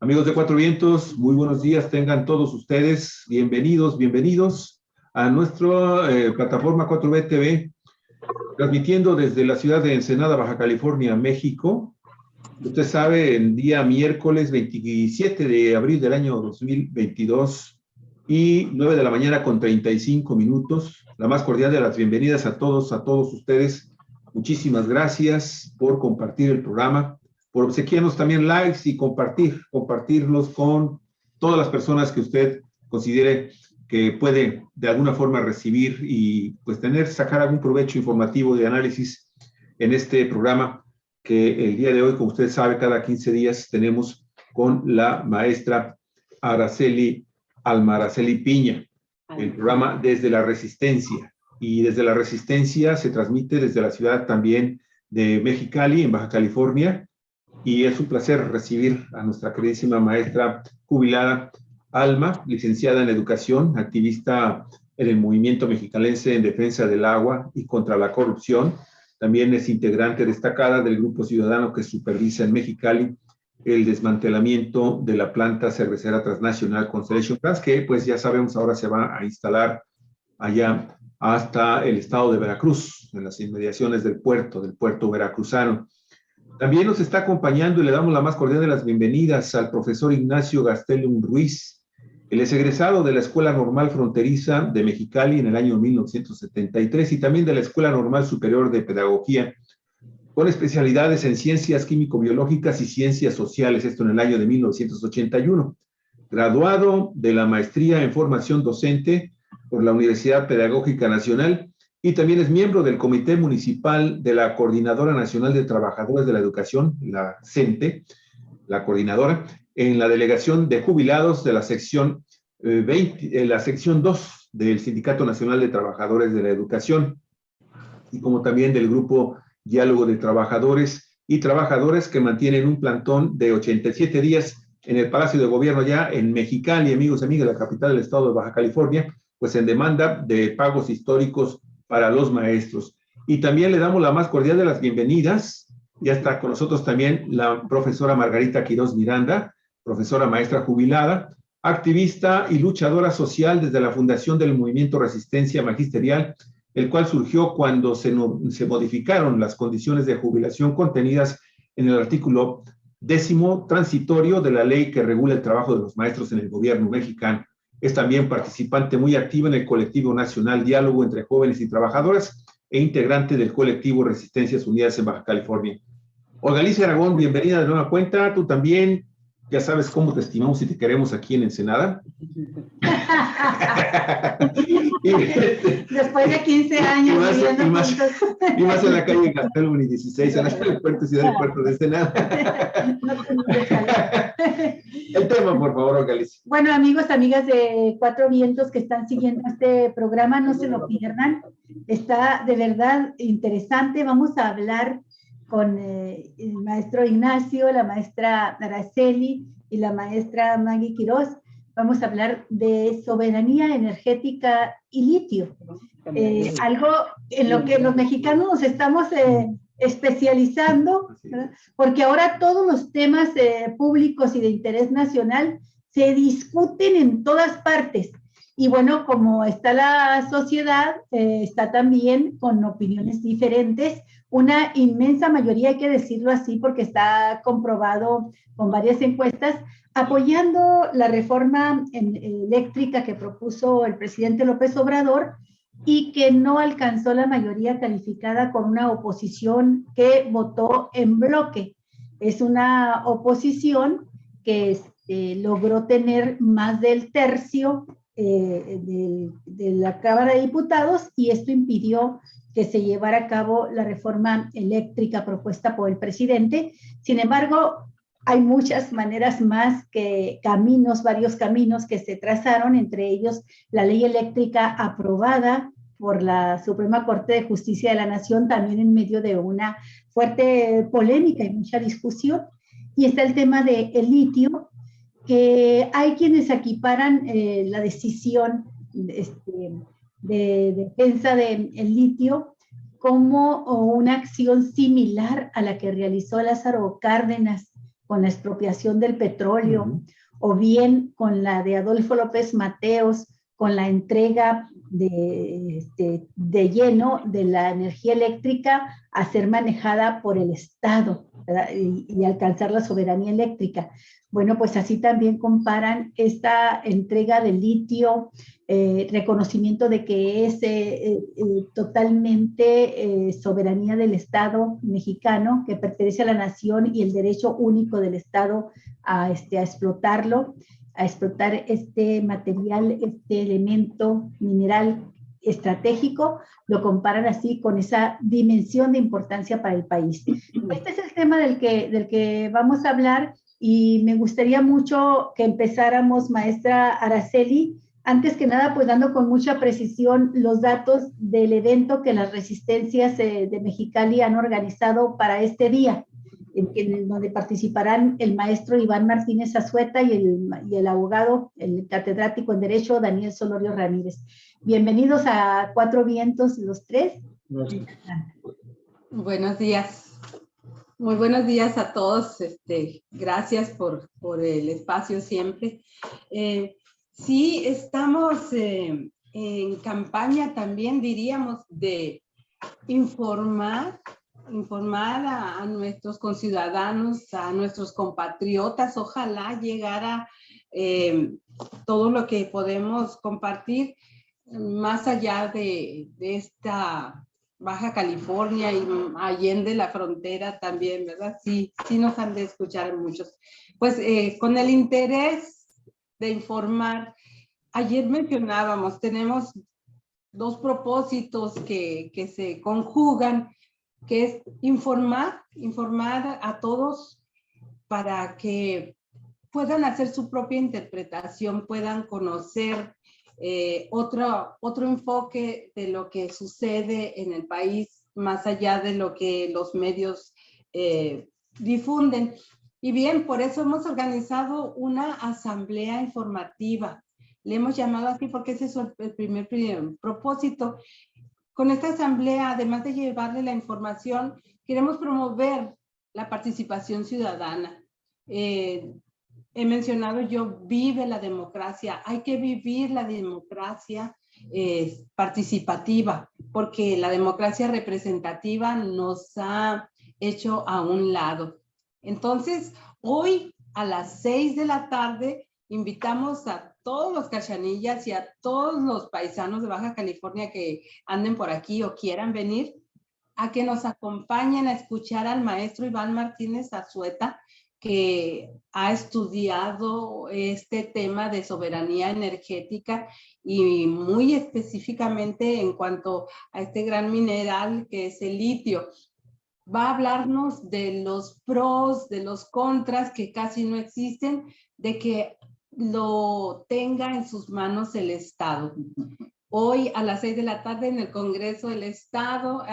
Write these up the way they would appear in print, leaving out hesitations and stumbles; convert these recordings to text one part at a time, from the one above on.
Amigos de Cuatro Vientos, muy buenos días, tengan todos ustedes bienvenidos a nuestra plataforma 4B TV, transmitiendo desde la ciudad de Ensenada, Baja California, México. Usted sabe, el día miércoles 27 de abril del año 2022 y 9 de la mañana con 35 minutos. La más cordial de las bienvenidas a todos ustedes. Muchísimas gracias por compartir el programa, por obsequiarnos también likes y compartirlos con todas las personas que usted considere que puede de alguna forma recibir y pues sacar algún provecho informativo de análisis en este programa que el día de hoy, como usted sabe, cada 15 días tenemos con la maestra Araceli Piña, el programa Desde la Resistencia. Y desde la Resistencia se transmite desde la ciudad también de Mexicali, en Baja California, y es un placer recibir a nuestra queridísima maestra jubilada Alma, licenciada en Educación, activista en el movimiento mexicalense en defensa del agua y contra la corrupción. También es integrante destacada del grupo ciudadano que supervisa en Mexicali el desmantelamiento de la planta cervecera transnacional Constellation Brands, que pues ya sabemos ahora se va a instalar allá hasta el estado de Veracruz, en las inmediaciones del puerto veracruzano. También nos está acompañando y le damos la más cordial de las bienvenidas al profesor Ignacio Gastelum Ruiz. Él es egresado de la Escuela Normal Fronteriza de Mexicali en el año 1973 y también de la Escuela Normal Superior de Pedagogía, con especialidades en ciencias químico-biológicas y ciencias sociales, esto en el año de 1981. Graduado de la maestría en formación docente por la Universidad Pedagógica Nacional y también es miembro del Comité Municipal de la Coordinadora Nacional de Trabajadores de la Educación, la CENTE, la coordinadora, en la delegación de jubilados de la sección 2 del Sindicato Nacional de Trabajadores de la Educación, y como también del grupo Diálogo de Trabajadores y Trabajadoras, que mantienen un plantón de 87 días en el Palacio de Gobierno ya en Mexicali, amigos y amigas, la capital del estado de Baja California, pues en demanda de pagos históricos para los maestros. Y también le damos la más cordial de las bienvenidas. Ya está con nosotros también la profesora Margarita Quiroz Miranda, profesora maestra jubilada, activista y luchadora social desde la fundación del Movimiento Resistencia Magisterial, el cual surgió cuando se modificaron las condiciones de jubilación contenidas en el artículo 10º transitorio de la ley que regula el trabajo de los maestros en el gobierno mexicano. Es también participante muy activa en el colectivo nacional Diálogo entre Jóvenes y Trabajadoras e integrante del colectivo Resistencias Unidas en Baja California. Olga Alicia Aragón, bienvenida de nueva cuenta. Tú también, ya sabes cómo te estimamos y te queremos aquí en Ensenada. Después de 15 años y más en la calle Gastelum y 16, en la puerto ciudad del puerto de Ensenada. El tema, por favor, Olga Alicia. Bueno, amigos, amigas de Cuatro Vientos que están siguiendo este programa, no se lo pierdan. Está de verdad interesante. Vamos a hablar con el maestro Ignacio, la maestra Araceli y la maestra Maggie Quiroz. Vamos a hablar de soberanía energética y litio. Algo en lo que los mexicanos nos estamos especializando, ¿verdad? Porque ahora todos los temas públicos y de interés nacional se discuten en todas partes. Y bueno, como está la sociedad, está también con opiniones diferentes. Una inmensa mayoría, hay que decirlo así, porque está comprobado con varias encuestas, apoyando la reforma eléctrica que propuso el presidente López Obrador y que no alcanzó la mayoría calificada con una oposición que votó en bloque. Es una oposición que logró tener más del tercio de la Cámara de Diputados y esto impidió que se llevara a cabo la reforma eléctrica propuesta por el presidente. Sin embargo, hay muchas maneras más que varios caminos que se trazaron, entre ellos la ley eléctrica aprobada por la Suprema Corte de Justicia de la Nación, también en medio de una fuerte polémica y mucha discusión. Y está el tema del litio, que hay quienes equiparan la decisión de defensa del litio como una acción similar a la que realizó Lázaro Cárdenas con la expropiación del petróleo, o bien con la de Adolfo López Mateos, con la entrega de lleno de la energía eléctrica a ser manejada por el Estado, ¿verdad? Y alcanzar la soberanía eléctrica. Bueno, pues así también comparan esta entrega de litio, reconocimiento de que es totalmente soberanía del Estado mexicano, que pertenece a la nación y el derecho único del Estado a explotarlo, a explotar este material, este elemento mineral estratégico, lo comparan así con esa dimensión de importancia para el país. Este es el tema del que vamos a hablar y me gustaría mucho que empezáramos, maestra Araceli, antes que nada, pues dando con mucha precisión los datos del evento que las resistencias de Mexicali han organizado para este día, donde participarán el maestro Iván Martínez Azueta y el abogado, el catedrático en Derecho, Daniel Solorio Ramírez. Bienvenidos a Cuatro Vientos, los tres. Buenos días. Muy buenos días a todos. Gracias por el espacio siempre. Sí, estamos en campaña también, diríamos, de informar a nuestros conciudadanos, a nuestros compatriotas. Ojalá llegara todo lo que podemos compartir más allá de esta Baja California y allende la frontera también, ¿verdad? Sí nos han de escuchar muchos. Pues con el interés de informar, ayer mencionábamos, tenemos dos propósitos que se conjugan, que es informar a todos para que puedan hacer su propia interpretación, puedan conocer otro enfoque de lo que sucede en el país, más allá de lo que los medios difunden. Y bien, por eso hemos organizado una asamblea informativa. Le hemos llamado así porque ese es el primer propósito. Con esta asamblea, además de llevarle la información, queremos promover la participación ciudadana. He mencionado yo, vive la democracia. Hay que vivir la democracia participativa, porque la democracia representativa nos ha hecho a un lado. Entonces, hoy a las 6 de la tarde, invitamos a todos los cachanillas y a todos los paisanos de Baja California que anden por aquí o quieran venir, a que nos acompañen a escuchar al maestro Iván Martínez Azueta, que ha estudiado este tema de soberanía energética y muy específicamente en cuanto a este gran mineral que es el litio. Va a hablarnos de los pros, de los contras que casi no existen, de que lo tenga en sus manos el Estado. Hoy a las 6 de la tarde en el Congreso del Estado,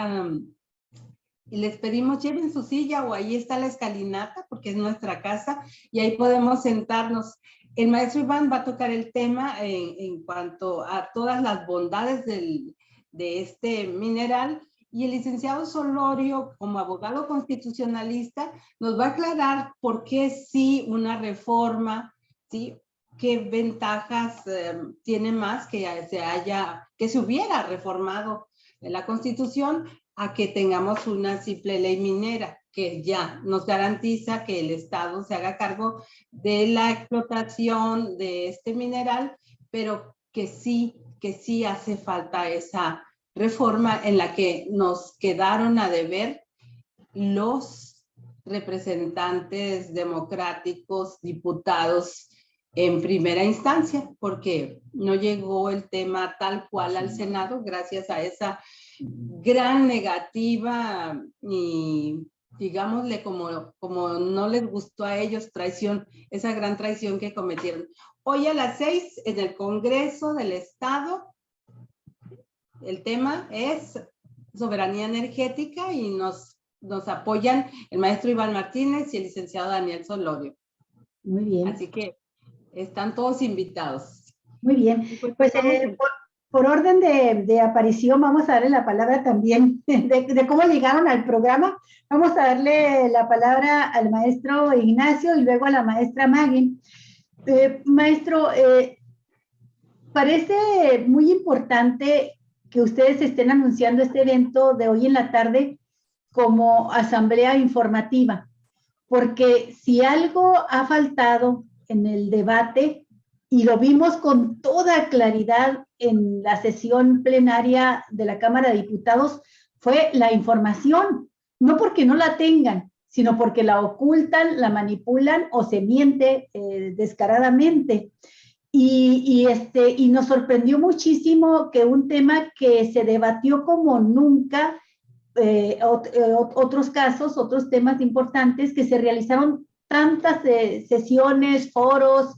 y les pedimos lleven su silla o ahí está la escalinata porque es nuestra casa y ahí podemos sentarnos. El maestro Iván va a tocar el tema en cuanto a todas las bondades de este mineral y el licenciado Solorio, como abogado constitucionalista, nos va a aclarar por qué sí una reforma, ¿sí? ¿Qué ventajas tiene más que se hubiera reformado la Constitución a que tengamos una simple ley minera que ya nos garantiza que el Estado se haga cargo de la explotación de este mineral, pero que sí hace falta esa reforma en la que nos quedaron a deber los representantes democráticos, diputados en primera instancia, porque no llegó el tema tal cual al Senado gracias a esa gran negativa y digámosle como no les gustó a ellos, traición, esa gran traición que cometieron. Hoy a las 6 en el Congreso del Estado, el tema es soberanía energética y nos apoyan el maestro Iván Martínez y el licenciado Daniel Solorio. Muy bien. Así que están todos invitados. Muy bien. Pues por orden de aparición, vamos a darle la palabra también de cómo llegaron al programa. Vamos a darle la palabra al maestro Ignacio y luego a la maestra Maggie. Maestro, parece muy importante que ustedes estén anunciando este evento de hoy en la tarde como asamblea informativa, porque si algo ha faltado en el debate, y lo vimos con toda claridad en la sesión plenaria de la Cámara de Diputados, fue la información, no porque no la tengan, sino porque la ocultan, la manipulan o se miente descaradamente. Y nos sorprendió muchísimo que un tema que se debatió como nunca, otros casos, otros temas importantes, que se realizaron tantas sesiones, foros,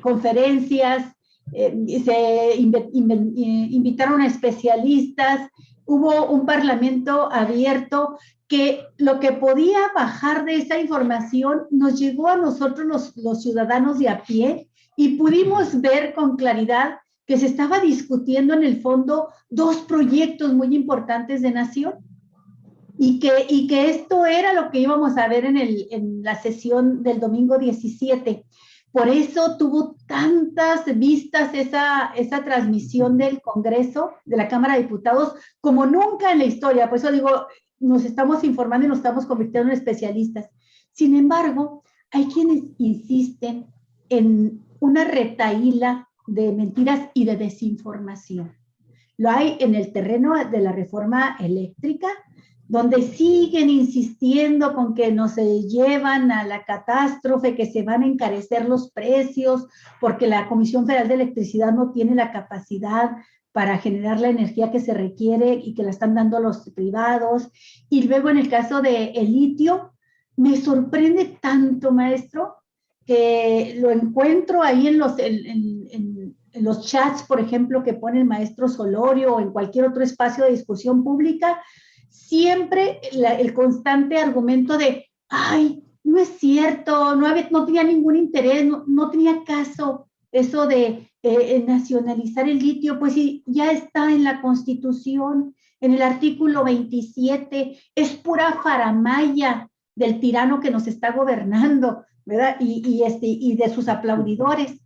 conferencias, se invitaron a especialistas, hubo un parlamento abierto, que lo que podía bajar de esa información nos llegó a nosotros los ciudadanos de a pie, y pudimos ver con claridad que se estaba discutiendo en el fondo dos proyectos muy importantes de nación, y que esto era lo que íbamos a ver en la sesión del domingo 17. Por eso tuvo tantas vistas esa transmisión del Congreso, de la Cámara de Diputados, como nunca en la historia. Por eso digo, nos estamos informando y nos estamos convirtiendo en especialistas. Sin embargo, hay quienes insisten en una retahíla de mentiras y de desinformación. Lo hay en el terreno de la reforma eléctrica, donde siguen insistiendo con que nos llevan a la catástrofe, que se van a encarecer los precios, porque la Comisión Federal de Electricidad no tiene la capacidad para generar la energía que se requiere y que la están dando los privados. Y luego en el caso del litio, me sorprende tanto, maestro, que lo encuentro ahí en los chats, por ejemplo, que pone el maestro Solorio, o en cualquier otro espacio de discusión pública, siempre el constante argumento de, ay, no es cierto, no tenía ningún interés, no tenía caso eso de nacionalizar el litio, pues sí, ya está en la Constitución, en el artículo 27, es pura faramaya del tirano que nos está gobernando, ¿verdad? Y de sus aplaudidores.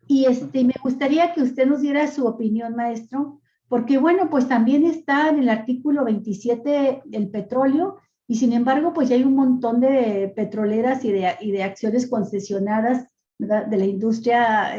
Y me gustaría que usted nos diera su opinión, maestro, porque bueno, pues también está en el artículo 27 el petróleo, y sin embargo, pues ya hay un montón de petroleras y de acciones concesionadas, ¿verdad?, de la industria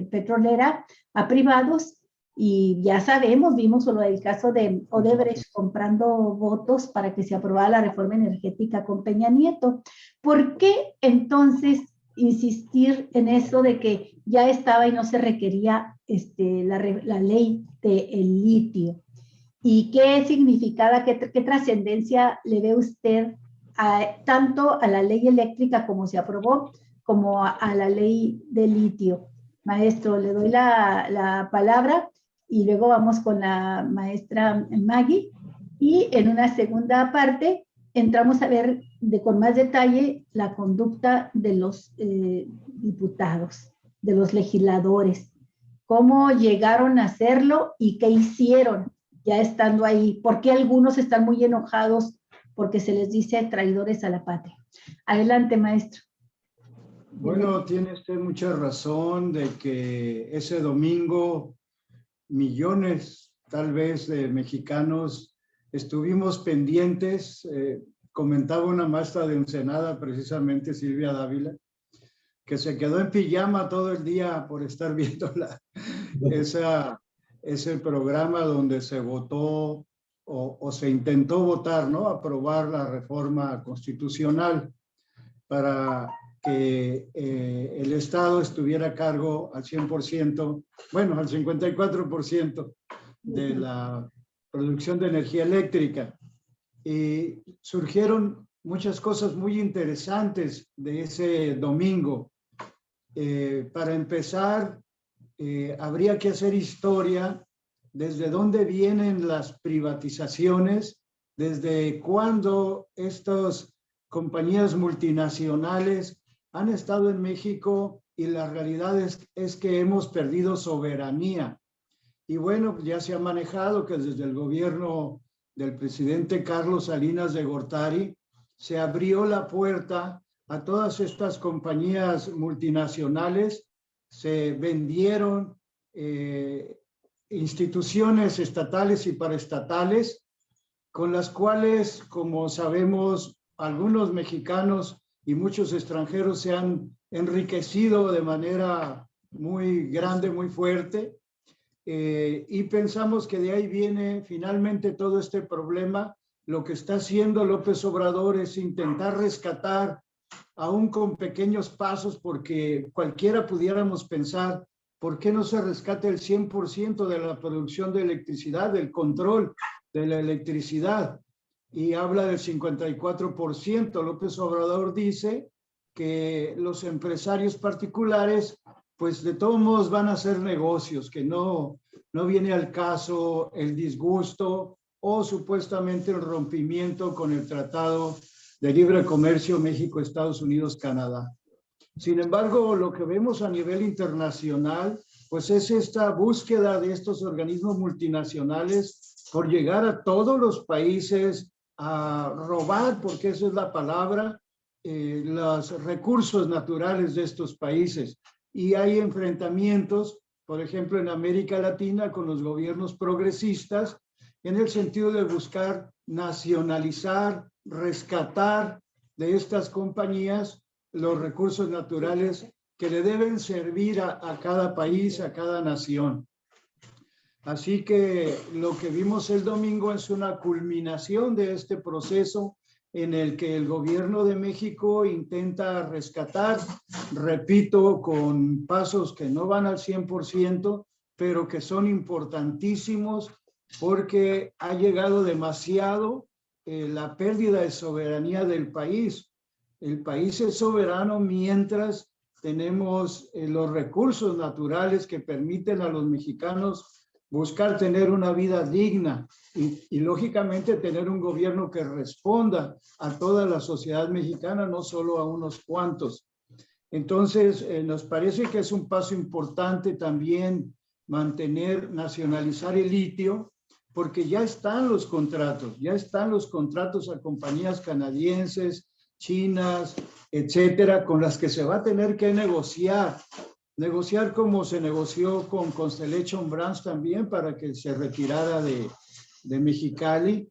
petrolera a privados, y ya sabemos, vimos solo el caso de Odebrecht comprando votos para que se aprobara la reforma energética con Peña Nieto. ¿Por qué entonces insistir en eso de que ya estaba y no se requería la ley del litio? ¿Y qué significaba, qué trascendencia le ve usted tanto a la ley eléctrica como se aprobó, como a la ley del litio? Maestro, le doy la palabra y luego vamos con la maestra Maggie, y en una segunda parte entramos a ver con más detalle la conducta de los diputados, de los legisladores, cómo llegaron a hacerlo y qué hicieron ya estando ahí, porque algunos están muy enojados porque se les dice traidores a la patria. Adelante, maestro. Bueno, tiene usted mucha razón de que ese domingo millones, tal vez, de mexicanos estuvimos pendientes. Comentaba una maestra de Ensenada, precisamente Silvia Dávila, que se quedó en pijama todo el día por estar viendo ese programa donde se votó o se intentó votar, ¿no?, aprobar la reforma constitucional para que el Estado estuviera a cargo al 100%, bueno, al 54% de la producción de energía eléctrica. Y surgieron muchas cosas muy interesantes de ese domingo. Para empezar, habría que hacer historia desde dónde vienen las privatizaciones, desde cuándo estas compañías multinacionales han estado en México, y la realidad es que hemos perdido soberanía. Y bueno, ya se ha manejado que desde el gobierno del presidente Carlos Salinas de Gortari se abrió la puerta a todas estas compañías multinacionales, se vendieron instituciones estatales y paraestatales, con las cuales, como sabemos, algunos mexicanos y muchos extranjeros se han enriquecido de manera muy grande, muy fuerte. Y pensamos que de ahí viene finalmente todo este problema. Lo que está haciendo López Obrador es intentar rescatar, aún con pequeños pasos, porque cualquiera pudiéramos pensar, ¿por qué no se rescata el 100% de la producción de electricidad, del control de la electricidad? Y habla del 54%. López Obrador dice que los empresarios particulares, pues de todos modos van a hacer negocios, que no viene al caso el disgusto o supuestamente el rompimiento con el Tratado de Libre Comercio México, Estados Unidos, Canadá. Sin embargo, lo que vemos a nivel internacional, pues es esta búsqueda de estos organismos multinacionales por llegar a todos los países a robar, porque esa es la palabra, los recursos naturales de estos países. Y hay enfrentamientos, por ejemplo, en América Latina con los gobiernos progresistas, en el sentido de buscar nacionalizar, rescatar de estas compañías los recursos naturales que le deben servir a cada país, a cada nación. Así que lo que vimos el domingo es una culminación de este proceso en el que el gobierno de México intenta rescatar, repito, con pasos que no van al 100%, pero que son importantísimos porque ha llegado demasiado la pérdida de soberanía del país. El país es soberano mientras tenemos los recursos naturales que permiten a los mexicanos buscar tener una vida digna y lógicamente tener un gobierno que responda a toda la sociedad mexicana, no solo a unos cuantos. Entonces, nos parece que es un paso importante también nacionalizar el litio, porque ya están los contratos a compañías canadienses, chinas, etcétera, con las que se va a tener que negociar como se negoció con Constellation Brands también para que se retirara de Mexicali,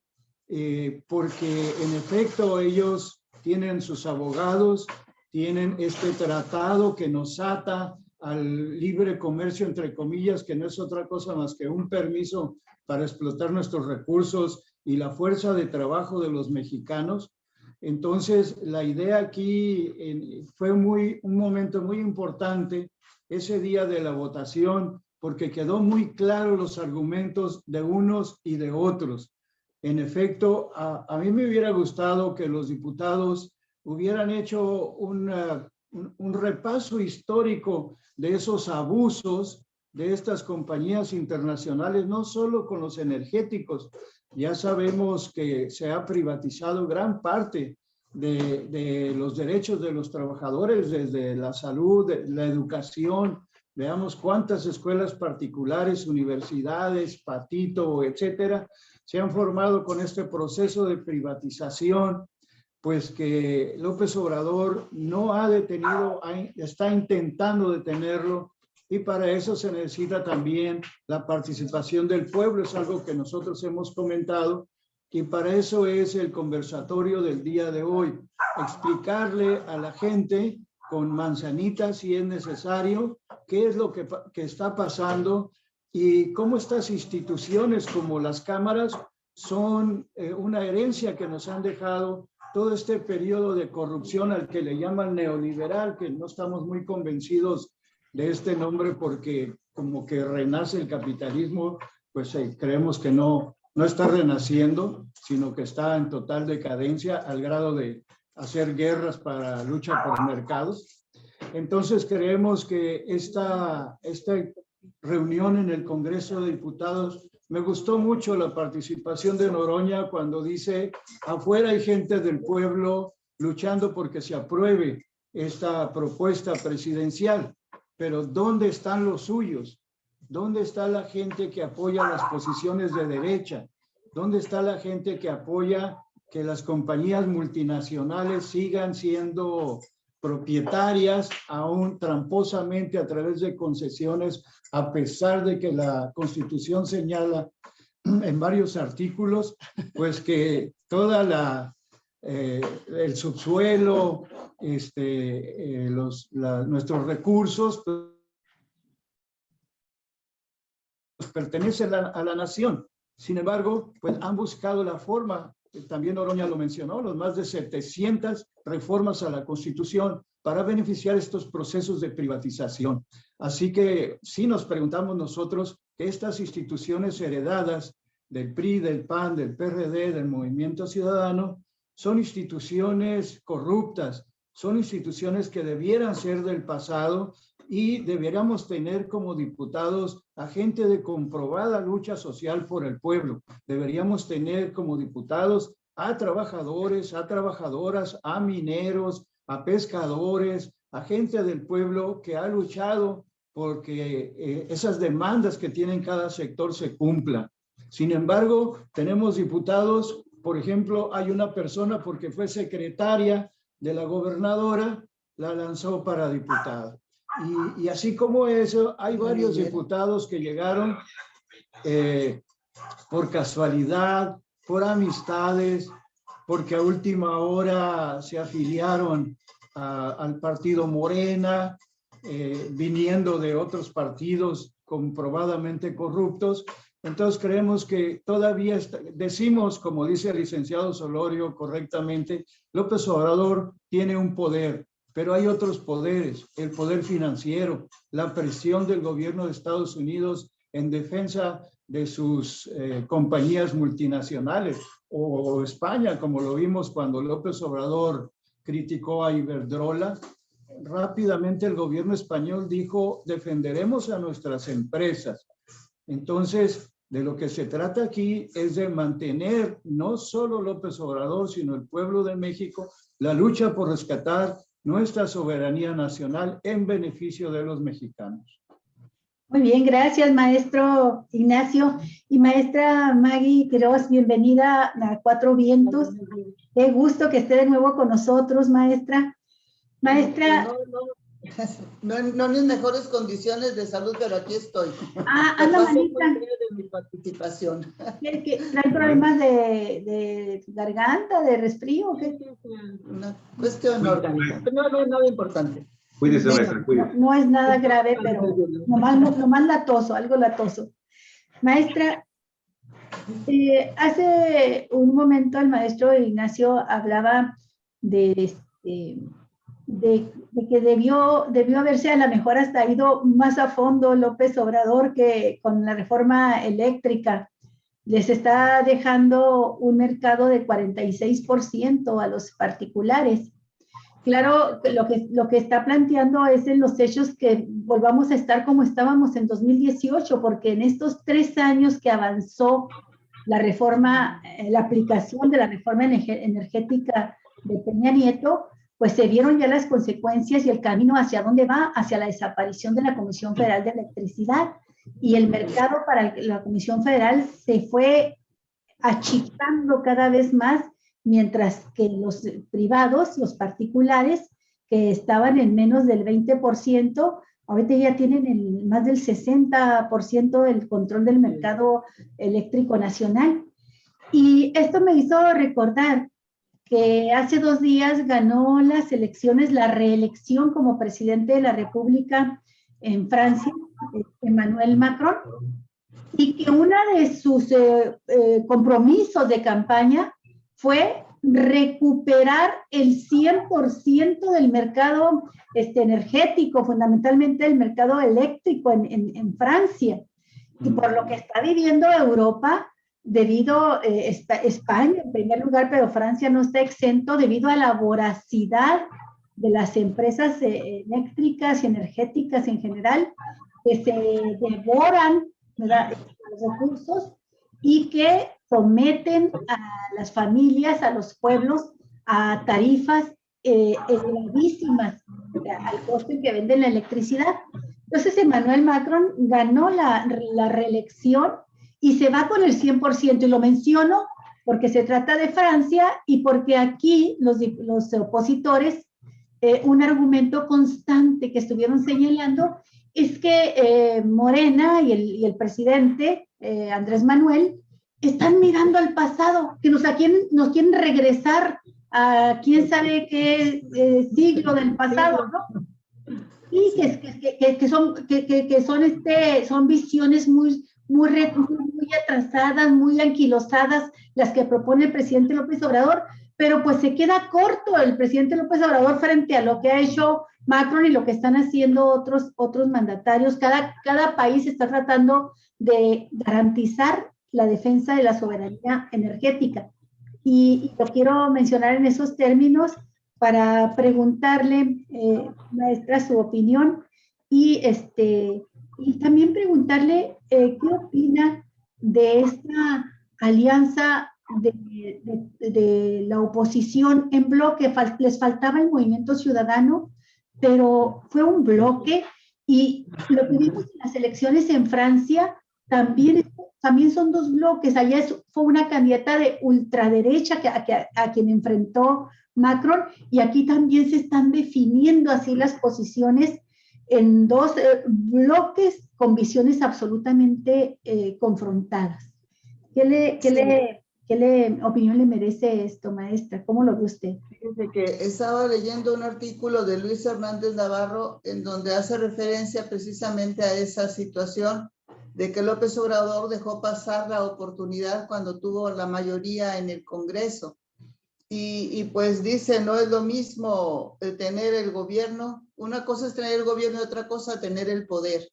porque en efecto ellos tienen sus abogados, tienen este tratado que nos ata al libre comercio, entre comillas, que no es otra cosa más que un permiso para explotar nuestros recursos y la fuerza de trabajo de los mexicanos. Entonces, la idea aquí fue un momento muy importante ese día de la votación, porque quedó muy claro los argumentos de unos y de otros. En efecto, a mí me hubiera gustado que los diputados hubieran hecho un repaso histórico de esos abusos de estas compañías internacionales, no solo con los energéticos. Ya sabemos que se ha privatizado gran parte de los derechos de los trabajadores, desde la salud, la educación. Veamos cuántas escuelas particulares, universidades, Patito, etcétera, se han formado con este proceso de privatización, pues que López Obrador no ha detenido, está intentando detenerlo, y para eso se necesita también la participación del pueblo, es algo que nosotros hemos comentado, y para eso es el conversatorio del día de hoy, explicarle a la gente con manzanitas si es necesario qué es lo que está pasando y cómo estas instituciones como las cámaras son una herencia que nos han dejado todo este periodo de corrupción al que le llaman neoliberal, que no estamos muy convencidos de este nombre porque como que renace el capitalismo, pues creemos que no está renaciendo, sino que está en total decadencia al grado de hacer guerras para lucha por mercados. Entonces creemos que esta reunión en el Congreso de Diputados, me gustó mucho la participación de Noroña cuando dice, afuera hay gente del pueblo luchando porque se apruebe esta propuesta presidencial, pero ¿dónde están los suyos? ¿Dónde está la gente que apoya las posiciones de derecha? ¿Dónde está la gente que apoya que las compañías multinacionales sigan siendo propietarias aún tramposamente a través de concesiones, a pesar de que la Constitución señala en varios artículos, pues que toda el subsuelo, nuestros recursos pues, pertenecen a la nación? Sin embargo, pues han buscado la forma, también Oroña lo mencionó, los más de 700 reformas a la Constitución para beneficiar estos procesos de privatización. Así que sí nos preguntamos nosotros que estas instituciones heredadas del PRI, del PAN, del PRD, del Movimiento Ciudadano, son instituciones corruptas, son instituciones que debieran ser del pasado y deberíamos tener como diputados a gente de comprobada lucha social por el pueblo. Deberíamos tener como diputados a trabajadores, a trabajadoras, a mineros, a pescadores, a gente del pueblo que ha luchado porque esas demandas que tienen cada sector se cumplan. Sin embargo, tenemos diputados, por ejemplo, hay una persona porque fue secretaria de la gobernadora, la lanzó para diputada. Y así como eso, hay varios diputados que llegaron por casualidad, por amistades, porque a última hora se afiliaron al partido Morena, viniendo de otros partidos comprobadamente corruptos. Entonces creemos que todavía decimos, como dice el licenciado Solorio correctamente, López Obrador tiene un poder, pero hay otros poderes, el poder financiero, la presión del gobierno de Estados Unidos en defensa de sus compañías multinacionales, o España, como lo vimos cuando López Obrador criticó a Iberdrola. Rápidamente el gobierno español dijo, defenderemos a nuestras empresas. Entonces, de lo que se trata aquí es de mantener no solo López Obrador, sino el pueblo de México, la lucha por rescatar nuestra soberanía nacional en beneficio de los mexicanos. Muy bien, gracias, maestro Ignacio. Y maestra Maggie Quiroz, bienvenida a Cuatro Vientos. Qué gusto que esté de nuevo con nosotros, maestra. Maestra. No en mis mejores condiciones de salud, pero aquí estoy. Anda malita. De mi participación. ¿Qué trae problemas de garganta, de resfrío o qué? Una cuestión orgánica. No, nada importante. Cuídese, maestra, cuídese. No es nada grave, pero nomás latoso, algo latoso. Maestra, hace un momento el maestro Ignacio hablaba de que debió haberse a lo mejor hasta ido más a fondo López Obrador, que con la reforma eléctrica les está dejando un mercado de 46% a los particulares. Claro, lo que está planteando es en los hechos que volvamos a estar como estábamos en 2018, porque en estos 3 años que avanzó la reforma, la aplicación de la reforma energética de Peña Nieto, pues se vieron ya las consecuencias y el camino hacia dónde va, hacia la desaparición de la Comisión Federal de Electricidad. Y el mercado para la Comisión Federal se fue achicando cada vez más, mientras que los privados, los particulares, que estaban en menos del 20%, ahorita ya tienen más del 60% del control del mercado eléctrico nacional. Y esto me hizo recordar que hace 2 días ganó las elecciones, la reelección como presidente de la República en Francia, Emmanuel Macron, y que uno de sus compromisos de campaña fue recuperar el 100% del mercado energético, fundamentalmente el mercado eléctrico en Francia. Y por lo que está viviendo Europa, debido España en primer lugar, pero Francia no está exento debido a la voracidad de las empresas eléctricas y energéticas en general, que se devoran, ¿verdad?, los recursos y que someten a las familias, a los pueblos, a tarifas elevadísimas al costo en que venden la electricidad. Entonces Emmanuel Macron ganó la reelección y se va con el 100%, y lo menciono porque se trata de Francia y porque aquí los opositores, un argumento constante que estuvieron señalando es que Morena y el presidente Andrés Manuel están mirando al pasado, que nos quieren regresar a quién sabe qué siglo del pasado, ¿no? Y son visiones muy atrasadas, muy anquilosadas, las que propone el presidente López Obrador, pero pues se queda corto el presidente López Obrador frente a lo que ha hecho Macron y lo que están haciendo otros mandatarios. Cada país está tratando de garantizar la defensa de la soberanía energética. Y lo quiero mencionar en esos términos para preguntarle, maestra, su opinión y también preguntarle qué opina de esta alianza de la oposición en bloque. Les faltaba el Movimiento Ciudadano, pero fue un bloque, y lo que vimos en las elecciones en Francia también son dos bloques. Allá fue una candidata de ultraderecha a quien enfrentó Macron, y aquí también se están definiendo así las posiciones en dos bloques con visiones absolutamente confrontadas. ¿Qué opinión le merece esto, maestra? ¿Cómo lo ve usted? Fíjese que estaba leyendo un artículo de Luis Hernández Navarro en donde hace referencia precisamente a esa situación de que López Obrador dejó pasar la oportunidad cuando tuvo la mayoría en el Congreso. Y pues dice, no es lo mismo tener el gobierno, una cosa es tener el gobierno y otra cosa tener el poder.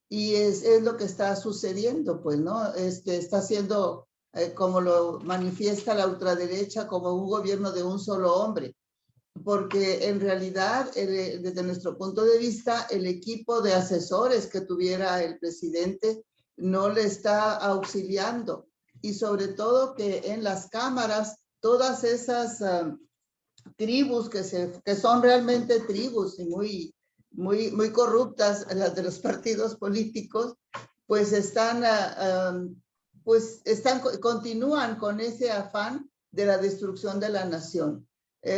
Y es lo que está sucediendo, pues, ¿no? Está siendo, como lo manifiesta la ultraderecha, como un gobierno de un solo hombre. Porque en realidad, desde nuestro punto de vista, el equipo de asesores que tuviera el presidente no le está auxiliando. Y sobre todo que en las cámaras, todas esas tribus que son realmente tribus y muy corruptas, las de los partidos políticos, pues continúan con ese afán de la destrucción de la nación.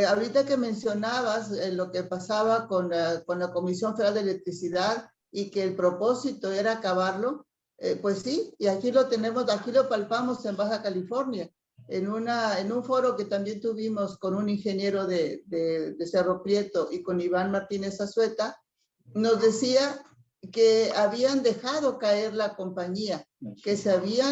Ahorita que mencionabas lo que pasaba con la Comisión Federal de Electricidad y que el propósito era acabarlo, pues sí, y aquí lo tenemos, aquí lo palpamos en Baja California, en un foro que también tuvimos con un ingeniero de Cerro Prieto y con Iván Martínez Azueta, nos decía que habían dejado caer la compañía, que se había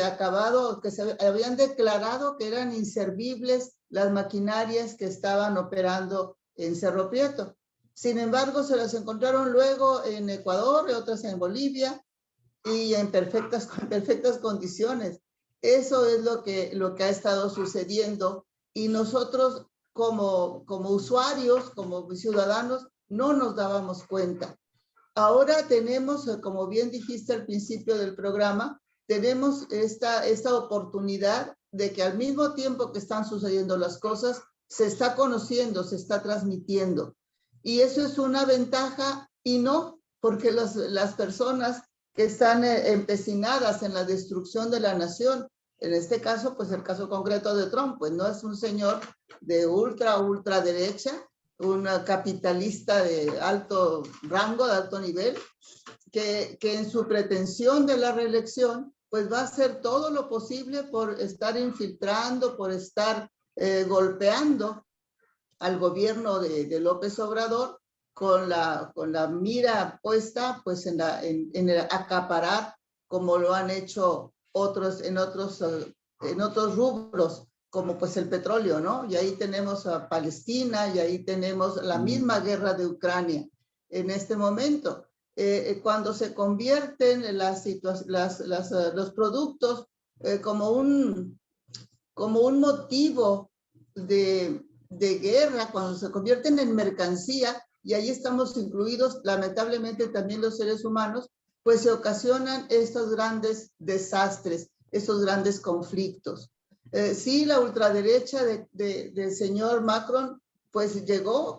acabado, que se habían declarado que eran inservibles las maquinarias que estaban operando en Cerro Prieto. Sin embargo, se las encontraron luego en Ecuador y otras en Bolivia y en perfectas condiciones. Eso es lo que ha estado sucediendo, y nosotros como usuarios, como ciudadanos, no nos dábamos cuenta. Ahora tenemos, como bien dijiste al principio del programa, tenemos esta oportunidad de que al mismo tiempo que están sucediendo las cosas, se está conociendo, se está transmitiendo. Y eso es una ventaja, y no, porque las personas que están empecinadas en la destrucción de la nación, en este caso, pues el caso concreto de Trump, pues no es un señor de ultraderecha, un capitalista de alto rango, de alto nivel, que en su pretensión de la reelección, pues va a hacer todo lo posible por estar infiltrando, por estar golpeando al gobierno de López Obrador, con la mira puesta pues en el acaparar, como lo han hecho otros en otros rubros, como pues el petróleo, ¿no? Y ahí tenemos a Palestina, y ahí tenemos la misma guerra de Ucrania en este momento. Cuando se convierten los productos como un motivo de guerra, cuando se convierten en mercancía, y ahí estamos incluidos lamentablemente también los seres humanos, pues se ocasionan estos grandes desastres, estos grandes conflictos. Sí, la ultraderecha del señor Macron pues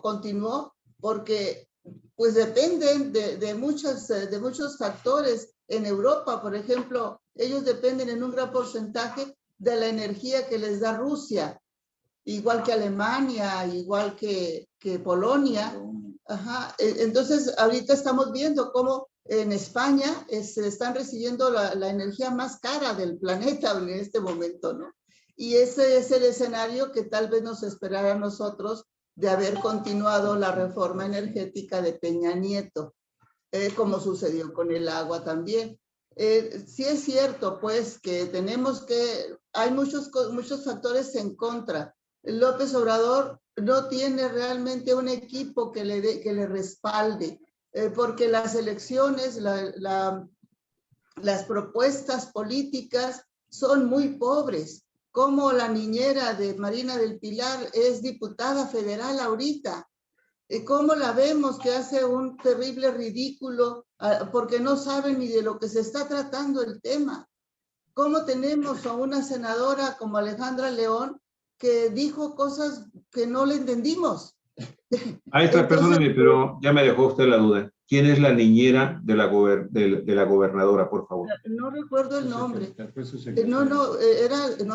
continuó, porque pues dependen de muchos factores. En Europa, por ejemplo, ellos dependen en un gran porcentaje de la energía que les da Rusia, igual que Alemania, igual que Polonia. Ajá. Entonces, ahorita estamos viendo cómo en España se están recibiendo la energía más cara del planeta en este momento, ¿no? Y ese es el escenario que tal vez nos esperara a nosotros de haber continuado la reforma energética de Peña Nieto, como sucedió con el agua también. Sí es cierto, pues, que hay muchos factores en contra. López Obrador no tiene realmente un equipo que le respalde, porque las elecciones, las propuestas políticas son muy pobres. Como la niñera de Marina del Pilar es diputada federal ahorita, cómo la vemos que hace un terrible ridículo porque no sabe ni de lo que se está tratando el tema. Cómo tenemos a una senadora como Alejandra León que dijo cosas que no le entendimos. Maestra, perdóneme, pero ya me dejó usted la duda. ¿Quién es la niñera de la gobernadora, por favor? No recuerdo el nombre.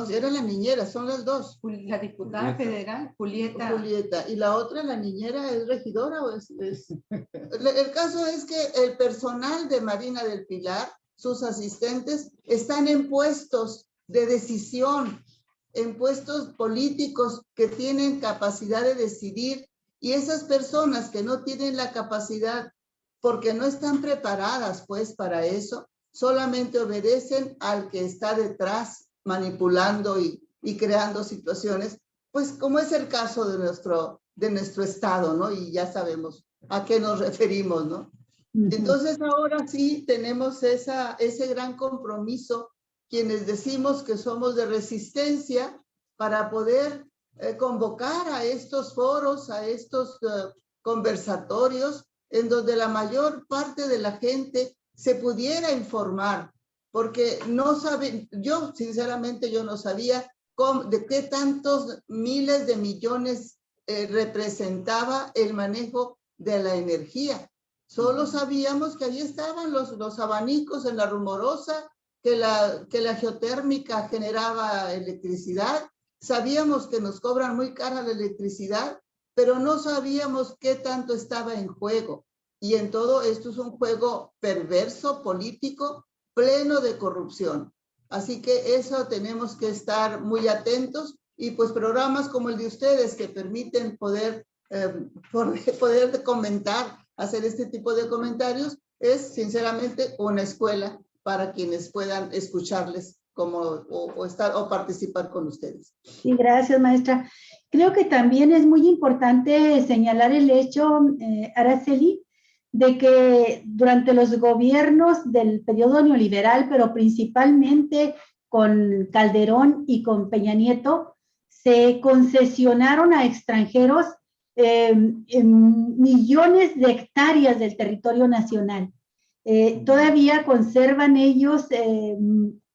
Era la niñera, son las dos. La diputada federal, Julieta. Julieta. ¿Y la otra, la niñera, es regidora o es? El caso es que el personal de Marina del Pilar, sus asistentes, están en puestos de decisión, en puestos políticos que tienen capacidad de decidir, y esas personas que no tienen la capacidad porque no están preparadas pues para eso, solamente obedecen al que está detrás manipulando y creando situaciones, pues como es el caso de nuestro estado, ¿no? Y ya sabemos a qué nos referimos, ¿no? Entonces ahora sí tenemos ese gran compromiso, quienes decimos que somos de resistencia, para poder convocar a estos foros, a estos conversatorios, en donde la mayor parte de la gente se pudiera informar, porque yo sinceramente no sabía de qué tantos miles de millones representaba el manejo de la energía. Solo sabíamos que allí estaban los abanicos en la Rumorosa, que la geotérmica generaba electricidad. Sabíamos que nos cobran muy cara la electricidad, pero no sabíamos qué tanto estaba en juego. Y en todo esto es un juego perverso, político, pleno de corrupción. Así que eso tenemos que estar muy atentos, y pues programas como el de ustedes que permiten poder comentar, hacer este tipo de comentarios, es sinceramente una escuela para quienes puedan escucharles o participar con ustedes. Sí, gracias, maestra. Creo que también es muy importante señalar el hecho, Araceli, de que durante los gobiernos del periodo neoliberal, pero principalmente con Calderón y con Peña Nieto, se concesionaron a extranjeros millones de hectáreas del territorio nacional. Todavía conservan ellos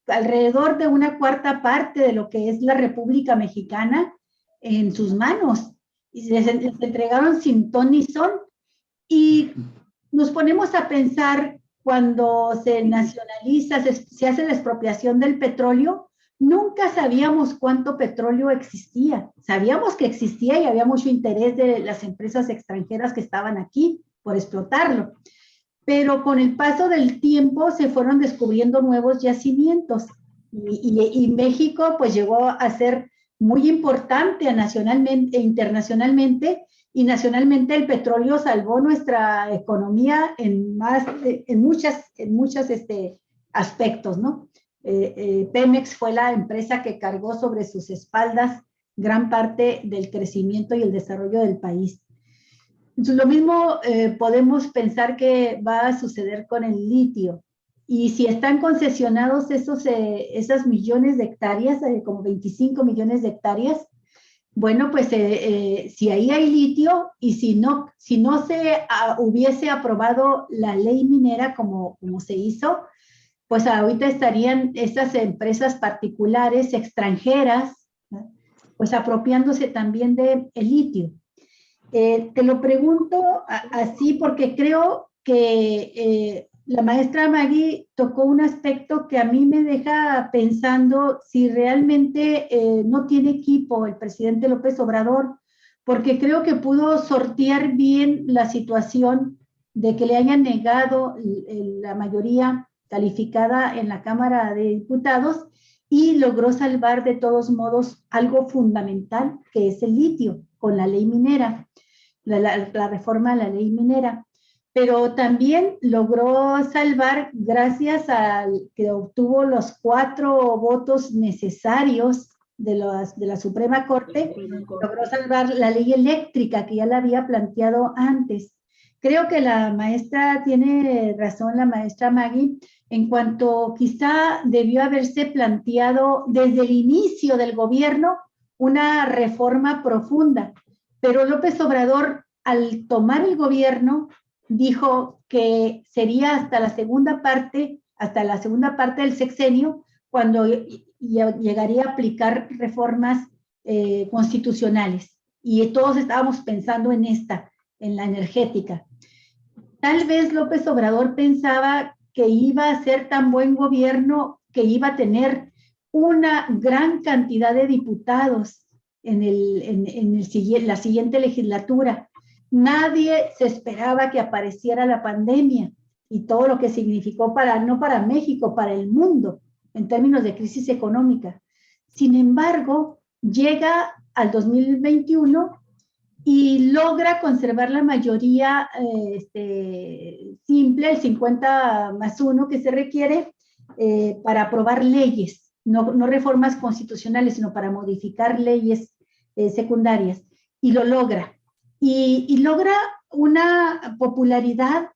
alrededor de una cuarta parte de lo que es la República Mexicana en sus manos, y les entregaron sin ton ni son. Y nos ponemos a pensar, cuando se nacionaliza, se hace la expropiación del petróleo, nunca sabíamos cuánto petróleo existía. Sabíamos que existía y había mucho interés de las empresas extranjeras que estaban aquí por explotarlo. Pero con el paso del tiempo se fueron descubriendo nuevos yacimientos, y México pues llegó a ser muy importante nacionalmente e internacionalmente, y nacionalmente el petróleo salvó nuestra economía en muchos aspectos, ¿no? Pemex fue la empresa que cargó sobre sus espaldas gran parte del crecimiento y el desarrollo del país. Entonces, lo mismo podemos pensar que va a suceder con el litio. Y si están concesionados esas millones de hectáreas, como 25 millones de hectáreas, bueno, pues si ahí hay litio, y si no se hubiese aprobado la ley minera como se hizo, pues ahorita estarían esas empresas particulares extranjeras, ¿no?, pues apropiándose también del litio. Te lo pregunto así porque creo que la maestra Maggie tocó un aspecto que a mí me deja pensando si realmente no tiene equipo el presidente López Obrador, porque creo que pudo sortear bien la situación de que le hayan negado la mayoría calificada en la Cámara de Diputados y logró salvar de todos modos algo fundamental, que es el litio, con la ley minera, la reforma a la ley minera. Pero también logró salvar, gracias a que obtuvo los 4 votos necesarios de la Suprema Corte, logró salvar la ley eléctrica, que ya la había planteado antes. Creo que la maestra tiene razón, la maestra Maggie, en cuanto quizá debió haberse planteado desde el inicio del gobierno una reforma profunda, pero López Obrador, al tomar el gobierno, dijo que sería hasta la segunda parte del sexenio, cuando llegaría a aplicar reformas constitucionales. Y todos estábamos pensando en la energética. Tal vez López Obrador pensaba que iba a ser tan buen gobierno que iba a tener una gran cantidad de diputados en la siguiente legislatura. Nadie se esperaba que apareciera la pandemia y todo lo que significó no para México, para el mundo, en términos de crisis económica. Sin embargo, llega al 2021 y logra conservar la mayoría simple, el 50+1 que se requiere para aprobar leyes, no reformas constitucionales, sino para modificar leyes secundarias, y lo logra. Y logra una popularidad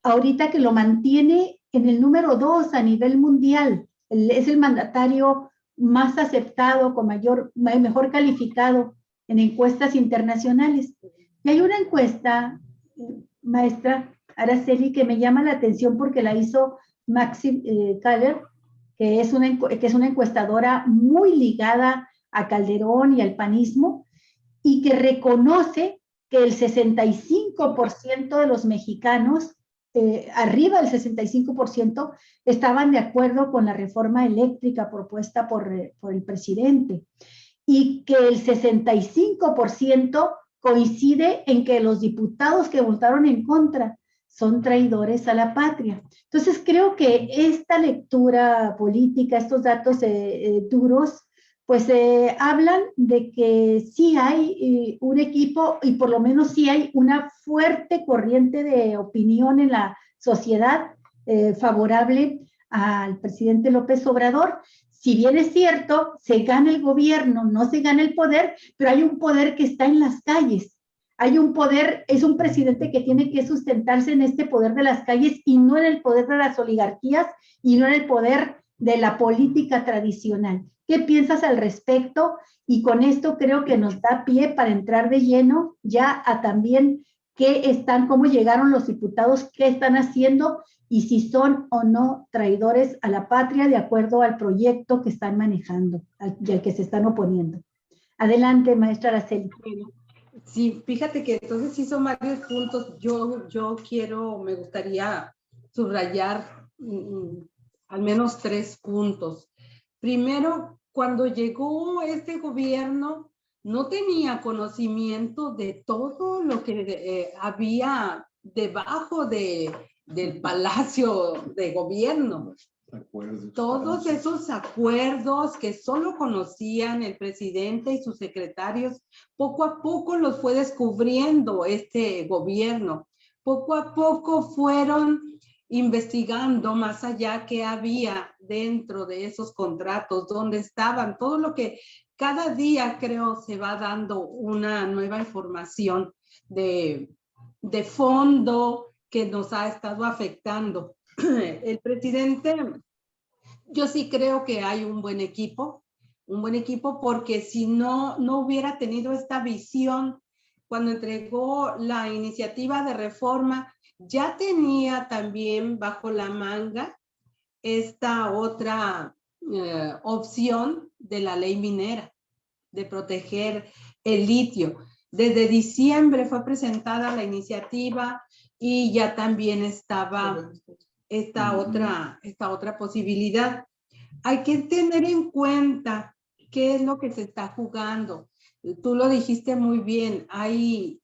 ahorita que lo mantiene en el número 2 a nivel mundial. Es el mandatario más aceptado, mejor calificado en encuestas internacionales. Y hay una encuesta, maestra Araceli, que me llama la atención porque la hizo Maxim Kaller, que es una encuestadora muy ligada a Calderón y al panismo, y que reconoce que el 65% de los mexicanos, arriba del 65%, estaban de acuerdo con la reforma eléctrica propuesta por el presidente, y que el 65% coincide en que los diputados que votaron en contra son traidores a la patria. Entonces creo que esta lectura política, estos datos duros, pues hablan de que sí hay un equipo, y por lo menos sí hay una fuerte corriente de opinión en la sociedad favorable al presidente López Obrador. Si bien es cierto, se gana el gobierno, no se gana el poder, pero hay un poder que está en las calles. Hay un poder, es un presidente que tiene que sustentarse en este poder de las calles y no en el poder de las oligarquías y no en el poder de la política tradicional. ¿Qué piensas al respecto? Y con esto creo que nos da pie para entrar de lleno ya a también cómo llegaron los diputados, qué están haciendo y si son o no traidores a la patria de acuerdo al proyecto que están manejando y al que se están oponiendo. Adelante, maestra Araceli. Sí, fíjate que entonces sí son varios puntos. Me gustaría subrayar al menos 3 puntos. Primero, cuando llegó este gobierno, no tenía conocimiento de todo lo que había debajo del Palacio de Gobierno. Todos esos acuerdos que solo conocían el presidente y sus secretarios, poco a poco los fue descubriendo este gobierno. Poco a poco fueron investigando más allá qué había dentro de esos contratos, dónde estaban, todo lo que cada día creo se va dando una nueva información de fondo que nos ha estado afectando. El presidente, yo sí creo que hay un buen equipo porque si no hubiera tenido esta visión cuando entregó la iniciativa de reforma, ya tenía también bajo la manga esta otra opción de la ley minera, de proteger el litio. Desde diciembre fue presentada la iniciativa y ya también estaba esta otra posibilidad. Hay que tener en cuenta qué es lo que se está jugando. Tú lo dijiste muy bien, hay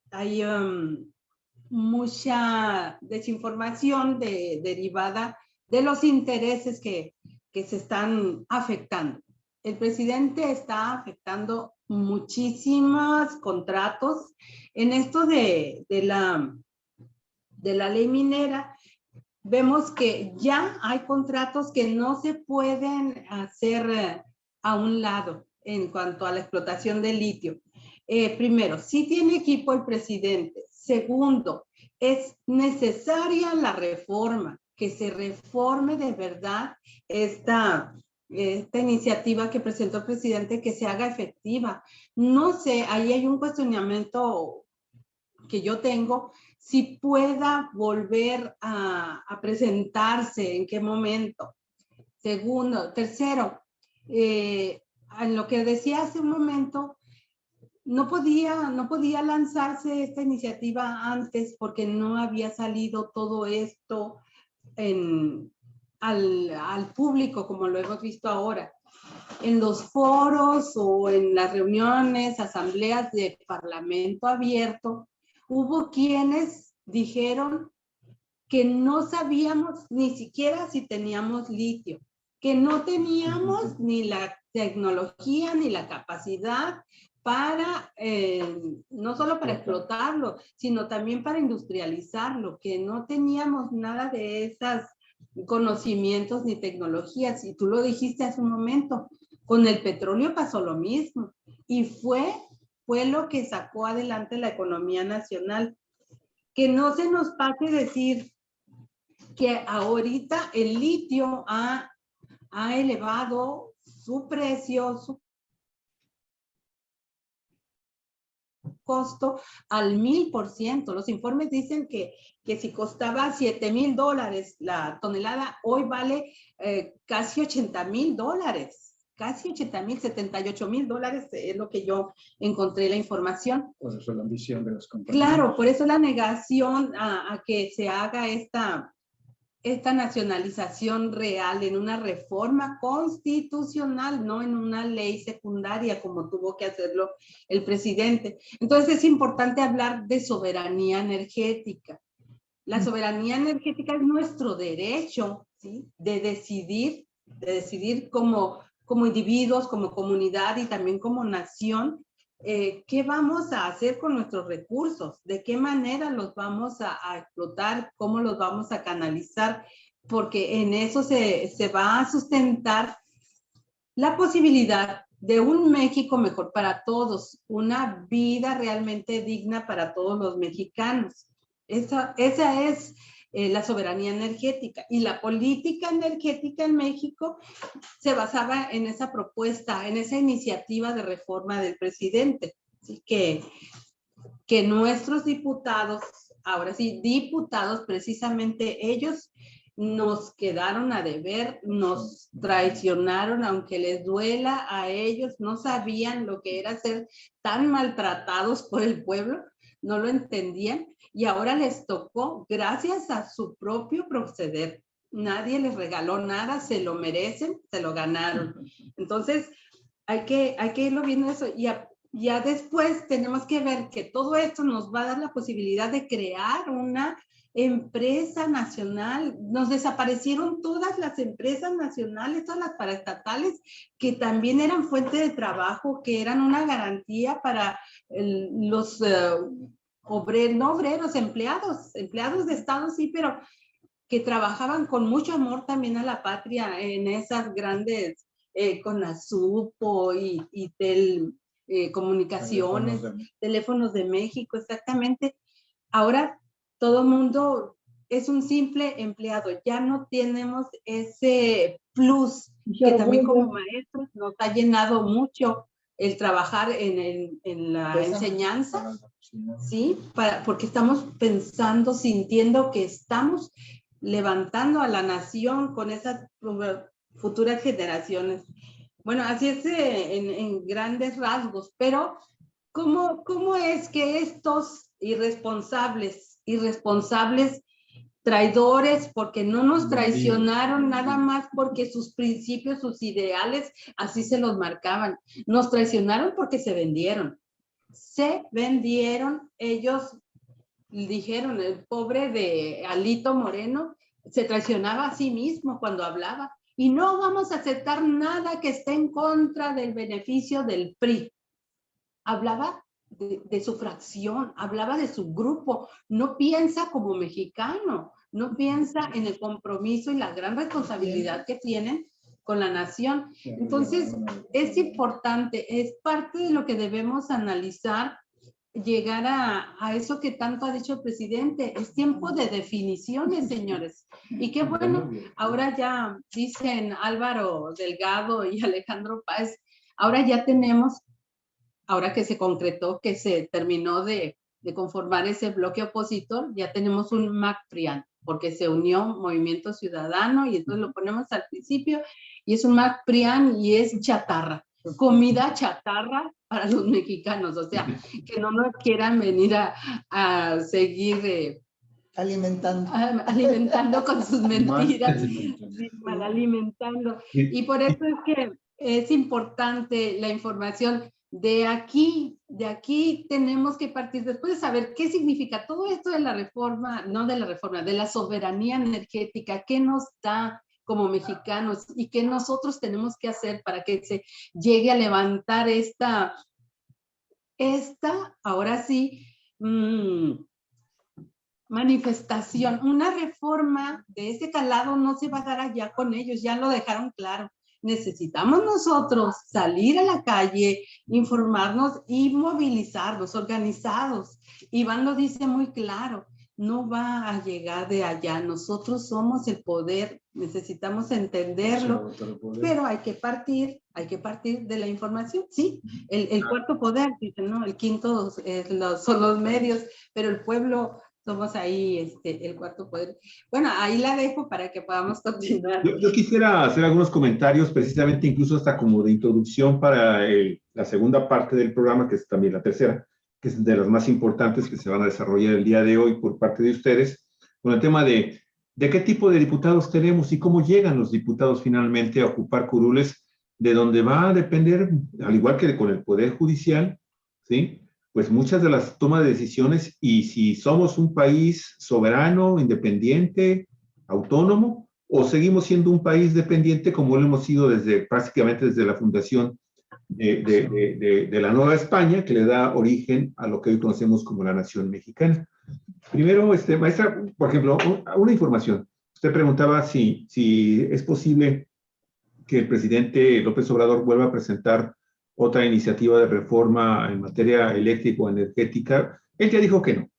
mucha desinformación derivada de los intereses que se están afectando. El presidente está afectando muchísimos contratos en esto de la ley minera. Vemos que ya hay contratos que no se pueden hacer a un lado en cuanto a la explotación del litio. Primero, sí tiene equipo el presidente. Segundo, es necesaria la reforma, que se reforme de verdad esta iniciativa que presentó el presidente, que se haga efectiva. No sé, ahí hay un cuestionamiento que yo tengo, si pueda volver a presentarse, en qué momento. Segundo, tercero, en lo que decía hace un momento, no podía lanzarse esta iniciativa antes porque no había salido todo esto al público como lo hemos visto ahora. En los foros o en las reuniones, asambleas de Parlamento abierto, hubo quienes dijeron que no sabíamos ni siquiera si teníamos litio, que no teníamos ni la tecnología ni la capacidad para, no solo para explotarlo, sino también para industrializarlo, que no teníamos nada de esos conocimientos ni tecnologías. Y tú lo dijiste hace un momento, con el petróleo pasó lo mismo y fue lo que sacó adelante la economía nacional. Que no se nos pase decir que ahorita el litio ha elevado su precio, su costo al 1000%. Los informes dicen que si costaba $7,000 la tonelada, hoy vale casi $80,000. Casi 80,000, $78,000 es lo que yo encontré la información. Por eso la ambición de las compañías. Claro, por eso la negación a que se haga esta nacionalización real en una reforma constitucional, no en una ley secundaria como tuvo que hacerlo el presidente. Entonces es importante hablar de soberanía energética. La soberanía energética es nuestro derecho, ¿sí?, de decidir como individuos, como comunidad y también como nación, qué vamos a hacer con nuestros recursos, de qué manera los vamos a explotar, cómo los vamos a canalizar, porque en eso se va a sustentar la posibilidad de un México mejor para todos, una vida realmente digna para todos los mexicanos. Esa es la soberanía energética, y la política energética en México se basaba en esa propuesta, en esa iniciativa de reforma del presidente. Así que nuestros diputados, ahora sí, diputados, precisamente ellos nos quedaron a deber, nos traicionaron, aunque les duela a ellos, no sabían lo que era ser tan maltratados por el pueblo, no lo entendían, y ahora les tocó gracias a su propio proceder. Nadie les regaló nada, se lo merecen, se lo ganaron. Entonces, hay que irlo viendo eso. Ya después tenemos que ver que todo esto nos va a dar la posibilidad de crear una empresa nacional. Nos desaparecieron todas las empresas nacionales, todas las paraestatales, que también eran fuente de trabajo, que eran una garantía para los empleados de Estado, sí, pero que trabajaban con mucho amor también a la patria en esas grandes CONASUPO y Comunicaciones, Teléfonos de México, exactamente. Ahora todo mundo es un simple empleado, ya no tenemos ese plus que también como maestros nos ha llenado mucho el trabajar en la enseñanza, ¿sí? Porque estamos pensando, sintiendo que estamos levantando a la nación con esas futuras generaciones. Bueno, así es en grandes rasgos, pero ¿Cómo es que estos irresponsables, traidores, porque no nos traicionaron nada más porque sus principios, sus ideales, así se los marcaban? Nos traicionaron porque se vendieron. Ellos dijeron, el pobre de Alito Moreno se traicionaba a sí mismo cuando hablaba. Y no vamos a aceptar nada que esté en contra del beneficio del PRI. Hablaba de su fracción, hablaba de su grupo, no piensa como mexicano, no piensa en el compromiso y la gran responsabilidad que tienen con la nación. Entonces, es importante, es parte de lo que debemos analizar, llegar a eso que tanto ha dicho el presidente. Es tiempo de definiciones, señores. Y qué bueno, ahora ya dicen Álvaro Delgado y Alejandro Páez, ahora ya tenemos, ahora que se concretó, que se terminó de conformar ese bloque opositor, ya tenemos un MAC-PRIAN, porque se unió Movimiento Ciudadano y entonces lo ponemos al principio y es un MAC-PRIAN y es chatarra, comida chatarra para los mexicanos, o sea, que no nos quieran venir a seguir alimentando con sus mentiras, mal alimentando. Y por eso es que es importante la información. De aquí tenemos que partir, después de saber qué significa todo esto de la reforma, no de la reforma, de la soberanía energética, qué nos da como mexicanos y qué nosotros tenemos que hacer para que se llegue a levantar esta ahora sí, manifestación. Una reforma de ese calado no se va a dar allá con ellos, ya lo dejaron claro. Necesitamos nosotros salir a la calle, informarnos y movilizarnos, organizados. Iván lo dice muy claro, no va a llegar de allá. Nosotros somos el poder, necesitamos entenderlo, pero hay que partir de la información. Sí, el cuarto poder, dicen, ¿no? El quinto son los medios, pero el pueblo somos ahí el cuarto poder. Bueno, ahí la dejo para que podamos continuar. Yo quisiera hacer algunos comentarios, precisamente incluso hasta como de introducción para la segunda parte del programa, que es también la tercera, que es de las más importantes que se van a desarrollar el día de hoy por parte de ustedes, con el tema de qué tipo de diputados tenemos y cómo llegan los diputados finalmente a ocupar curules, de donde va a depender, al igual que con el Poder Judicial, ¿sí?, pues muchas de las tomas de decisiones, y si somos un país soberano, independiente, autónomo, o seguimos siendo un país dependiente como lo hemos sido prácticamente desde la fundación de la Nueva España, que le da origen a lo que hoy conocemos como la nación mexicana. Primero, maestra, por ejemplo, una información. Usted preguntaba si es posible que el presidente López Obrador vuelva a presentar otra iniciativa de reforma en materia eléctrico-energética. Él ya dijo que no.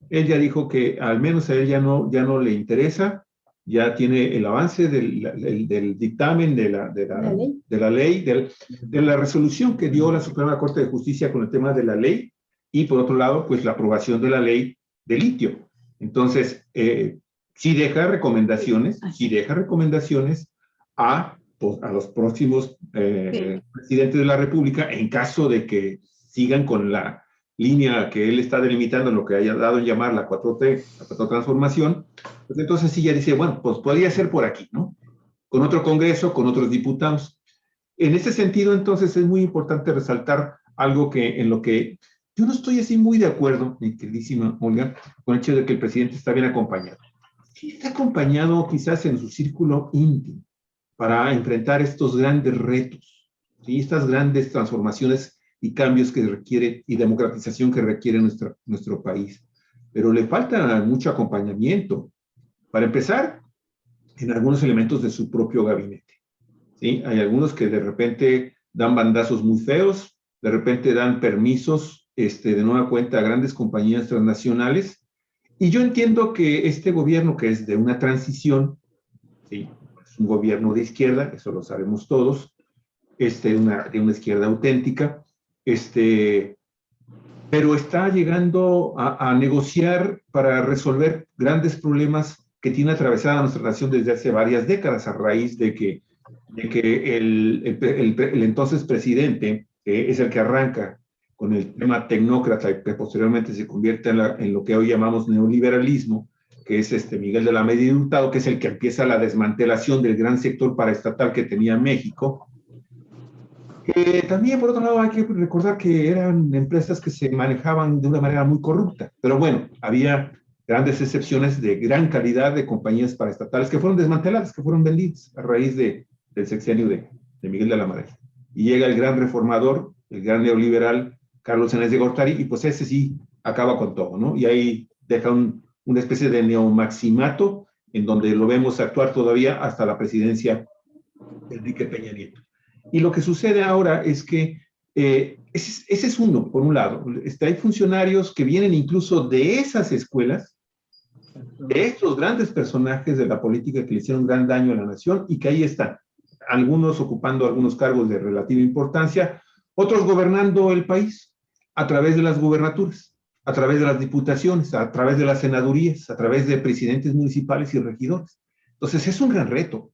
Él ya dijo que al menos a él ya no le interesa, ya tiene el avance del dictamen de la ley, de la resolución que dio la Suprema Corte de Justicia con el tema de la ley, y por otro lado, pues la aprobación de la ley de litio. Entonces, sí deja recomendaciones a los próximos presidentes de la República, en caso de que sigan con la línea que él está delimitando, en lo que haya dado en llamar la 4T, la 4 transformación, pues entonces sí ya dice, bueno, pues podría ser por aquí, ¿no? Con otro Congreso, con otros diputados. En ese sentido, entonces, es muy importante resaltar algo en lo que yo no estoy así muy de acuerdo, mi queridísima Olga, con el hecho de que el presidente está bien acompañado. Sí está acompañado quizás en su círculo íntimo para enfrentar estos grandes retos, ¿sí?, estas grandes transformaciones y cambios que requiere, y democratización que requiere nuestro país. Pero le falta mucho acompañamiento. Para empezar, en algunos elementos de su propio gabinete, ¿sí? Hay algunos que de repente dan bandazos muy feos, de repente dan permisos de nueva cuenta a grandes compañías transnacionales, y yo entiendo que este gobierno, que es de una transición, ¿sí?, es un gobierno de izquierda, eso lo sabemos todos, de una izquierda auténtica, pero está llegando a negociar para resolver grandes problemas que tiene atravesada nuestra nación desde hace varias décadas, a raíz de que el entonces presidente, que es el que arranca con el tema tecnócrata, que posteriormente se convierte en lo que hoy llamamos neoliberalismo, que es Miguel de la Madrid y Hurtado, que es el que empieza la desmantelación del gran sector paraestatal que tenía México. También, por otro lado, hay que recordar que eran empresas que se manejaban de una manera muy corrupta, pero bueno, había grandes excepciones de gran calidad de compañías paraestatales que fueron desmanteladas, que fueron vendidas a raíz del sexenio de Miguel de la Madrid. Y llega el gran reformador, el gran neoliberal, Carlos Salinas de Gortari, y pues ese sí acaba con todo, ¿no? Y ahí deja una especie de neomaximato en donde lo vemos actuar todavía hasta la presidencia de Enrique Peña Nieto. Y lo que sucede ahora es que ese es uno, por un lado. Hay funcionarios que vienen incluso de esas escuelas, de estos grandes personajes de la política que le hicieron gran daño a la nación y que ahí están, algunos ocupando algunos cargos de relativa importancia, otros gobernando el país a través de las gubernaturas, a través de las diputaciones, a través de las senadurías, a través de presidentes municipales y regidores. Entonces es un gran reto.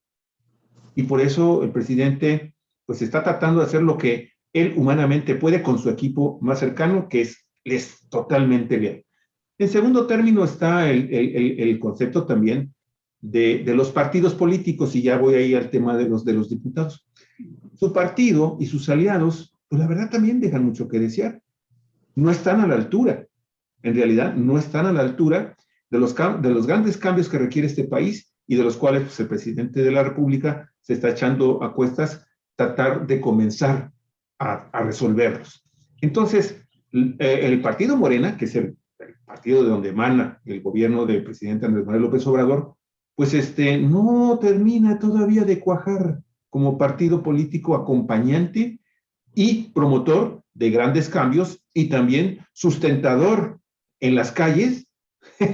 Y por eso el presidente pues está tratando de hacer lo que él humanamente puede con su equipo más cercano, que es totalmente leal. En segundo término está el concepto también de los partidos políticos, y ya voy ahí al tema de los diputados. Su partido y sus aliados, pues la verdad también dejan mucho que desear. No están a la altura, en realidad no están a la altura de los grandes cambios que requiere este país y de los cuales pues, el presidente de la República se está echando a cuestas tratar de comenzar a resolverlos. Entonces, el partido Morena, que es el partido de donde emana el gobierno del presidente Andrés Manuel López Obrador, pues no termina todavía de cuajar como partido político acompañante y promotor de grandes cambios y también sustentador en las calles,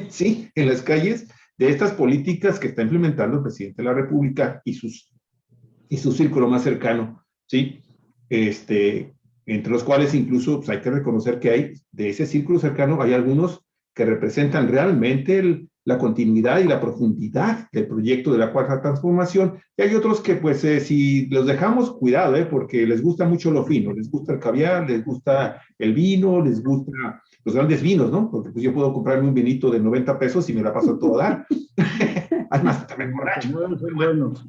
sí, en las calles de estas políticas que está implementando el presidente de la República y su círculo más cercano, ¿sí? Entre los cuales incluso pues, hay que reconocer que hay, de ese círculo cercano, hay algunos que representan realmente la continuidad y la profundidad del proyecto de la Cuarta Transformación, y hay otros que pues si los dejamos, cuidado, porque les gusta mucho lo fino, les gusta el caviar, les gusta el vino, les gusta los grandes vinos, ¿no? Porque pues yo puedo comprarme un vinito de 90 pesos y me la paso a todo dar. Además, también borracho.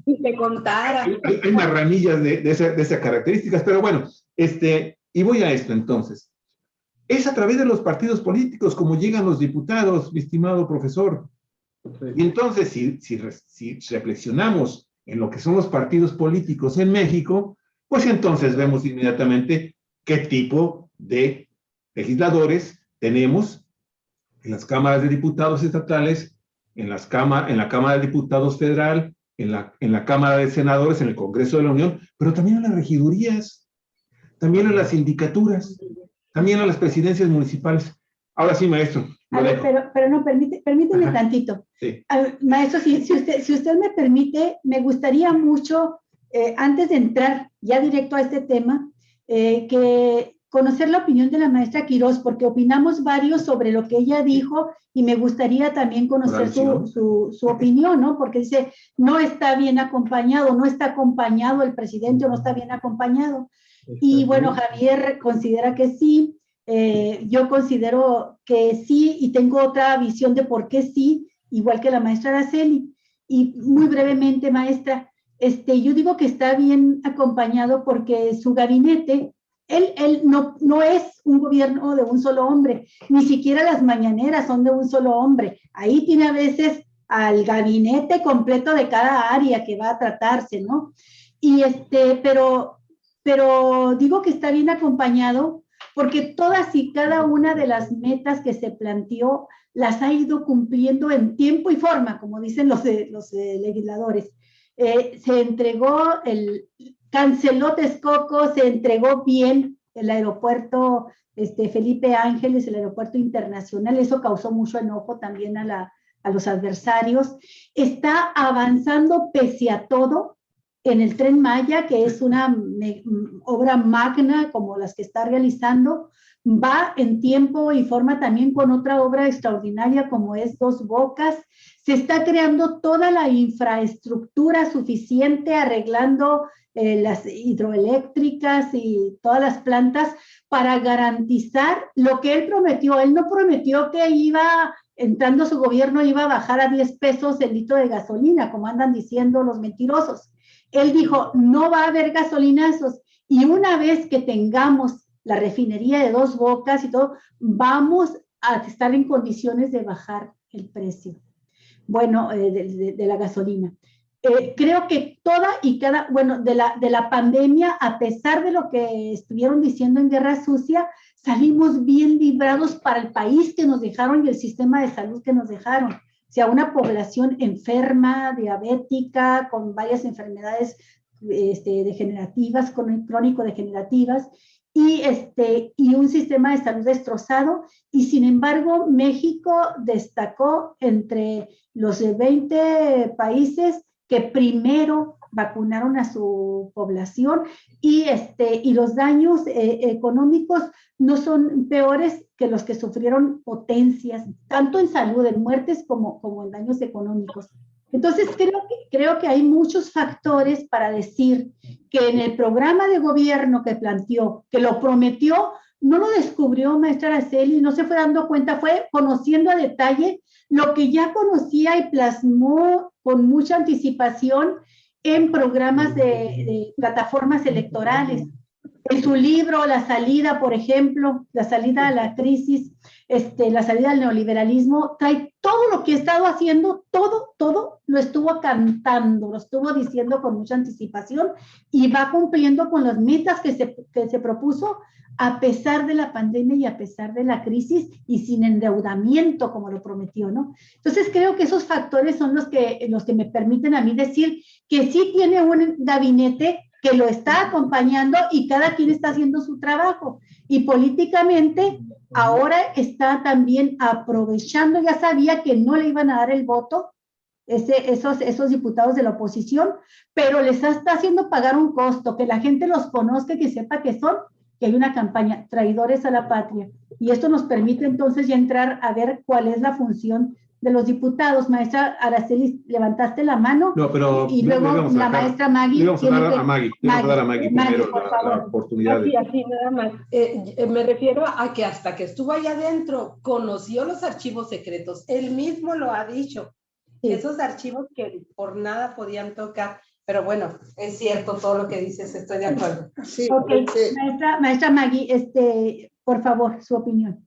Y te contara. Hay marranillas de esas características, pero bueno, y voy a esto entonces. Es a través de los partidos políticos como llegan los diputados, mi estimado profesor. Sí. Y entonces, si reflexionamos en lo que son los partidos políticos en México, pues entonces vemos inmediatamente qué tipo de legisladores tenemos en las cámaras de diputados estatales, en la Cámara de Diputados Federal, en la Cámara de Senadores, en el Congreso de la Unión, pero también en las regidurías, también en las sindicaturas, también a las presidencias municipales. Ahora sí, maestro. A ver, pero no, permíteme tantito. Sí. Maestro, si usted me permite, me gustaría mucho, antes de entrar ya directo a este tema, que conocer la opinión de la maestra Quirós, porque opinamos varios sobre lo que ella dijo y me gustaría también conocer su opinión, ¿no? Porque dice, no está bien acompañado, no está acompañado el presidente o no está bien acompañado. Y bueno, Javier considera que sí, yo considero que sí y tengo otra visión de por qué sí, igual que la maestra Araceli. Y muy brevemente, maestra, yo digo que está bien acompañado porque su gabinete, él no es un gobierno de un solo hombre, ni siquiera las mañaneras son de un solo hombre. Ahí tiene a veces al gabinete completo de cada área que va a tratarse, ¿no? Y pero digo que está bien acompañado porque todas y cada una de las metas que se planteó las ha ido cumpliendo en tiempo y forma, como dicen los legisladores. Se entregó, canceló Texcoco, se entregó bien el aeropuerto Felipe Ángeles, el aeropuerto internacional, eso causó mucho enojo también a los adversarios. Está avanzando pese a todo en el Tren Maya, que es una obra magna como las que está realizando, va en tiempo y forma también con otra obra extraordinaria como es Dos Bocas. Se está creando toda la infraestructura suficiente, arreglando las hidroeléctricas y todas las plantas para garantizar lo que él prometió. Él no prometió que iba, entrando su gobierno, iba a bajar a 10 pesos el litro de gasolina, como andan diciendo los mentirosos. Él dijo, no va a haber gasolinazos, y una vez que tengamos la refinería de Dos Bocas y todo, vamos a estar en condiciones de bajar el precio, bueno, de la gasolina. Creo que toda y cada, bueno, de la pandemia, a pesar de lo que estuvieron diciendo en Guerra Sucia, salimos bien librados para el país que nos dejaron y el sistema de salud que nos dejaron. O sea, una población enferma, diabética, con varias enfermedades degenerativas, crónico-degenerativas, y un sistema de salud destrozado, y sin embargo México destacó entre los 20 países que primero vacunaron a su población, y los daños económicos no son peores que los que sufrieron potencias, tanto en salud, en muertes, como en daños económicos. Entonces, creo que hay muchos factores para decir que en el programa de gobierno que planteó, que lo prometió, no lo descubrió maestra Araceli, no se fue dando cuenta, fue conociendo a detalle lo que ya conocía y plasmó con mucha anticipación en programas de plataformas electorales. En su libro, La Salida, por ejemplo, La Salida a la Crisis, La Salida al Neoliberalismo, trae todo lo que ha estado haciendo, todo lo estuvo cantando, lo estuvo diciendo con mucha anticipación, y va cumpliendo con las metas que se propuso, a pesar de la pandemia y a pesar de la crisis, y sin endeudamiento, como lo prometió, ¿no? Entonces, creo que esos factores son los que me permiten a mí decir que sí tiene un gabinete que lo está acompañando, y cada quien está haciendo su trabajo. Y políticamente ahora está también aprovechando, ya sabía que no le iban a dar el voto esos diputados de la oposición, pero les está haciendo pagar un costo, que la gente los conozca, que sepa que hay una campaña, traidores a la patria. Y esto nos permite entonces ya entrar a ver cuál es la función de los diputados. Maestra Araceli, levantaste la mano. No, pero y luego la maestra Maggie. Vamos a dar a Maggie primero la oportunidad. Así nada más. Me refiero a que hasta que estuvo allá adentro, conoció los archivos secretos. Él mismo lo ha dicho. Sí. Esos archivos que por nada podían tocar. Pero bueno, es cierto todo lo que dices, estoy de acuerdo. Sí, okay. Maestra Maggie, por favor, su opinión.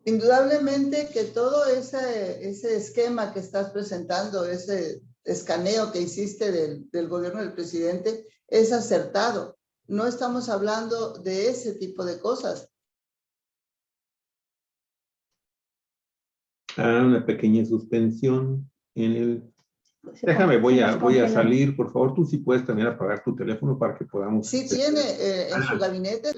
Indudablemente que todo ese esquema que estás presentando, ese escaneo que hiciste del gobierno del presidente, es acertado. No estamos hablando de ese tipo de cosas. Una pequeña suspensión en el... Déjame, voy a salir, por favor. Tú sí puedes también apagar tu teléfono para que podamos... Sí tiene en su gabinete...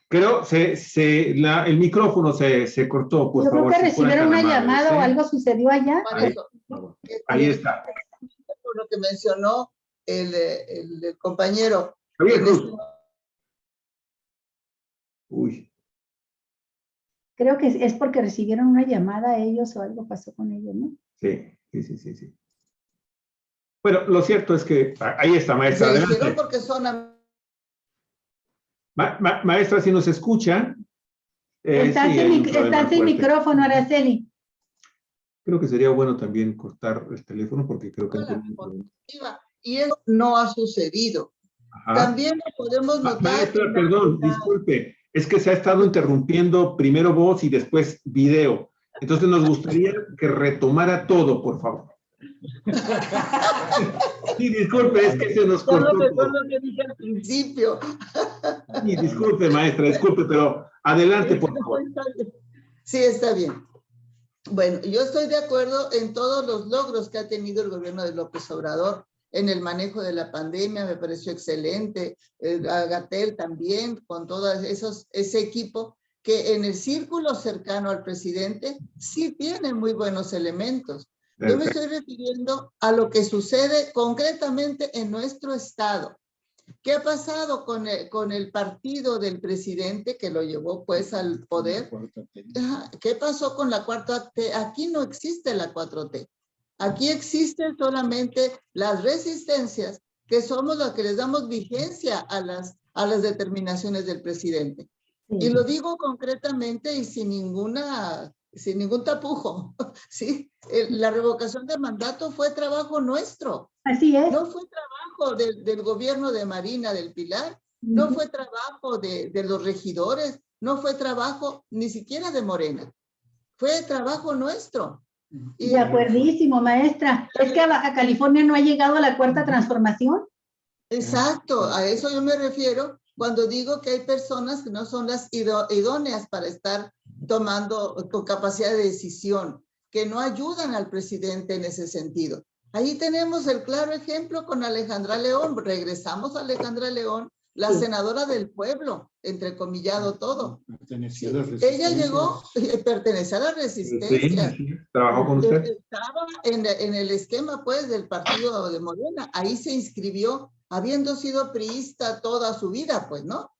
Creo el micrófono se cortó, por favor. Yo creo que recibieron una llamada o algo sucedió allá. Ahí está. Por lo que mencionó el compañero. Javier Cruz. Uy. Creo que es porque recibieron una llamada a ellos o algo pasó con ellos, ¿no? Sí. Bueno, lo cierto es que ahí está, maestra. Se hicieron porque son... Maestra, si nos escucha. Estás sin micrófono, Araceli. Creo que sería bueno también cortar el teléfono porque creo que... Y eso no ha sucedido. Ajá. También podemos notar... Maestra, perdón, disculpe. Es que se ha estado interrumpiendo primero voz y después video. Entonces nos gustaría que retomara todo, por favor. Sí, disculpe, es que se nos cortó todo. Lo que dije al principio. Sí, disculpe, maestra, disculpe, pero adelante, por favor. Sí, está bien. Bueno, yo estoy de acuerdo en todos los logros que ha tenido el gobierno de López Obrador en el manejo de la pandemia, me pareció excelente. A Gatell también, con todo ese equipo que en el círculo cercano al presidente sí tiene muy buenos elementos. Yo me estoy refiriendo a lo que sucede concretamente en nuestro estado. ¿Qué ha pasado con el partido del presidente que lo llevó pues al poder? ¿Qué pasó con la 4T? Aquí no existe la 4T. Aquí existen solamente las resistencias, que somos las que les damos vigencia a las determinaciones del presidente. Y lo digo concretamente y sin ningún tapujo, ¿sí? La revocación de mandato fue trabajo nuestro. Así es. No fue trabajo del gobierno de Marina del Pilar, no fue trabajo de los regidores, no fue trabajo ni siquiera de Morena. Fue trabajo nuestro. De acuerdísimo, maestra. Es que a Baja California no ha llegado a la cuarta transformación. Exacto, a eso yo me refiero cuando digo que hay personas que no son las idóneas para estar tomando con capacidad de decisión, que no ayudan al presidente en ese sentido. Ahí tenemos el claro ejemplo con Alejandra León. Regresamos a Alejandra León, la senadora del pueblo, entrecomillado todo. Sí. Ella llegó, pertenece a la resistencia. Sí, trabajó con usted. Estaba en el esquema, pues, del partido de Morena. Ahí se inscribió, habiendo sido priista toda su vida, pues, ¿no?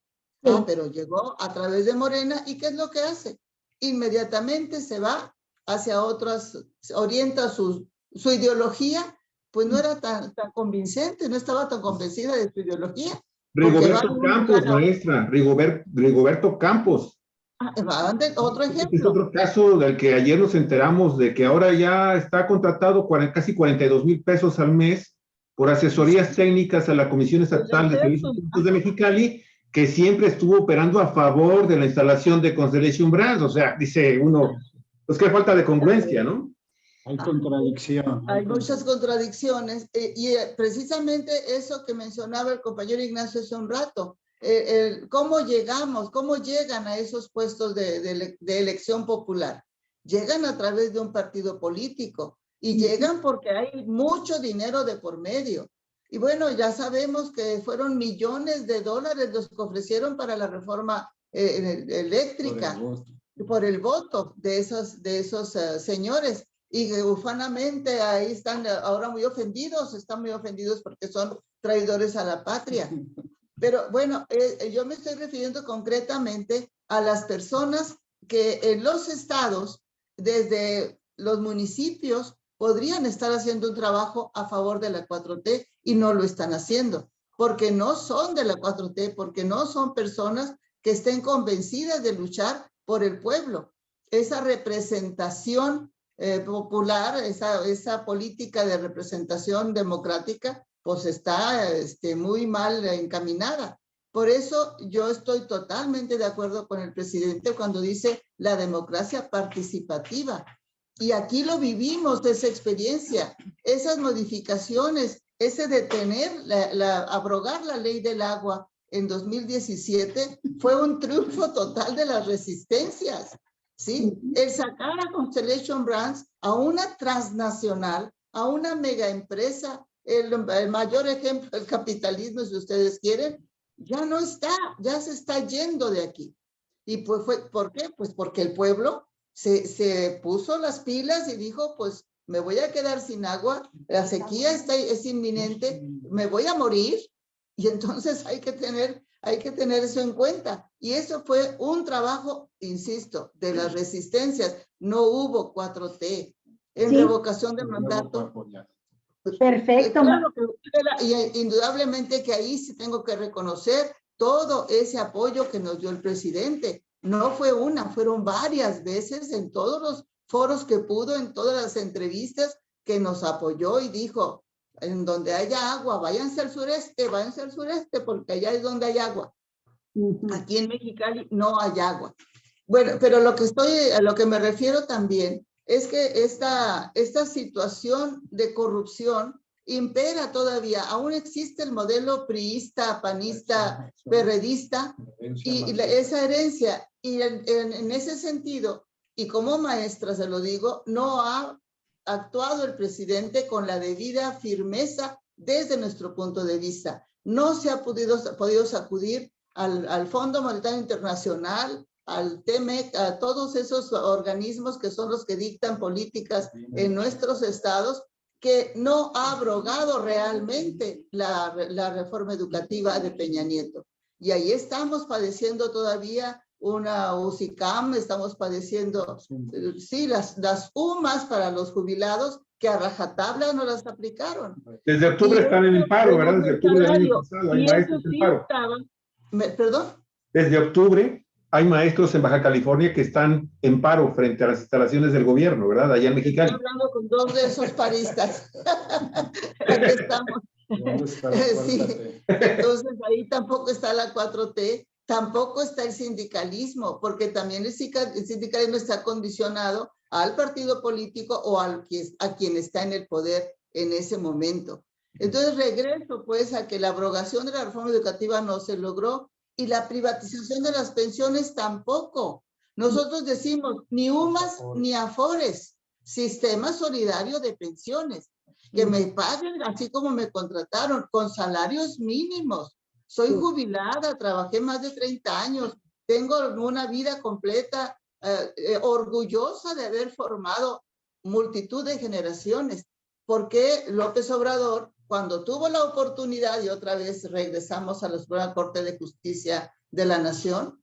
Sí. Pero llegó a través de Morena, ¿y qué es lo que hace? Inmediatamente se va hacia otras, orienta su ideología, pues no era tan convincente, no estaba tan convencida de su ideología. Rigoberto Campos, maestra, Rigoberto Campos. Otro ejemplo. Es otro caso del que ayer nos enteramos de que ahora ya está contratado casi 42,000 pesos al mes por asesorías técnicas a la Comisión Estatal de Servicios Públicos de Mexicali, que siempre estuvo operando a favor de la instalación de Constellation Brands. O sea, dice uno, pues qué falta de congruencia, ¿no? Hay contradicción. Hay muchas contradicciones y precisamente eso que mencionaba el compañero Ignacio hace un rato, cómo llegan a esos puestos de elección popular. Llegan a través de un partido político y llegan porque hay mucho dinero de por medio. Y bueno, ya sabemos que fueron millones de dólares los que ofrecieron para la reforma eléctrica por el voto de esos señores. Y ufanamente ahí están ahora están muy ofendidos porque son traidores a la patria. Pero bueno, yo me estoy refiriendo concretamente a las personas que en los estados, desde los municipios, podrían estar haciendo un trabajo a favor de la 4T y no lo están haciendo, porque no son de la 4T, porque no son personas que estén convencidas de luchar por el pueblo. Esa representación popular, esa política de representación democrática, pues está muy mal encaminada. Por eso yo estoy totalmente de acuerdo con el presidente cuando dice la democracia participativa. Y aquí lo vivimos, esa experiencia, esas modificaciones, ese detener, abrogar la ley del agua en 2017 fue un triunfo total de las resistencias. ¿Sí? El sacar a Constellation Brands a una transnacional, a una mega empresa, el mayor ejemplo del capitalismo, si ustedes quieren, ya no está, ya se está yendo de aquí. ¿Y pues por qué? Pues porque el pueblo se puso las pilas y dijo, pues me voy a quedar sin agua, la sequía es inminente, me voy a morir, y entonces hay que tener eso en cuenta. Y eso fue un trabajo, insisto, de las resistencias. No hubo 4T en revocación de mandato. Perfecto. Claro y indudablemente que ahí sí tengo que reconocer todo ese apoyo que nos dio el presidente. No fue una, fueron varias veces en todos los foros que pudo, en todas las entrevistas que nos apoyó y dijo, en donde haya agua, váyanse al sureste, porque allá es donde hay agua. Aquí en Mexicali no hay agua. Bueno, pero a lo que me refiero también es que esta situación de corrupción impera todavía. Aún existe el modelo priista, panista, perredista y esa herencia. Y en ese sentido, y como maestra se lo digo, no ha actuado el presidente con la debida firmeza desde nuestro punto de vista. No se ha podido sacudir al Fondo Monetario Internacional, al TEMEC, a todos esos organismos que son los que dictan políticas en nuestros estados, que no ha abrogado realmente la reforma educativa de Peña Nieto. Y ahí estamos padeciendo todavía una UCICAM, estamos padeciendo, sí, las UMAS para los jubilados, que a rajatabla no las aplicaron. Desde octubre están en el paro, ¿verdad? Desde octubre del año pasado hay maestros en paro. ¿Perdón? Desde octubre hay maestros en Baja California que están en paro frente a las instalaciones del gobierno, ¿verdad? Allá en Mexicali. Estoy hablando con dos de esos paristas. Aquí estamos. Sí. Entonces ahí tampoco está la 4T, tampoco está el sindicalismo, porque también el sindicalismo está condicionado al partido político o a quien está en el poder en ese momento. Entonces regreso pues a que la abrogación de la reforma educativa no se logró y la privatización de las pensiones tampoco. Nosotros decimos ni UMAS ni AFORES, sistema solidario de pensiones, que me paguen así como me contrataron, con salarios mínimos. Soy jubilada, trabajé más de 30 años, tengo una vida completa, orgullosa de haber formado multitud de generaciones. Porque López Obrador, cuando tuvo la oportunidad, y otra vez regresamos a la Suprema Corte de Justicia de la Nación,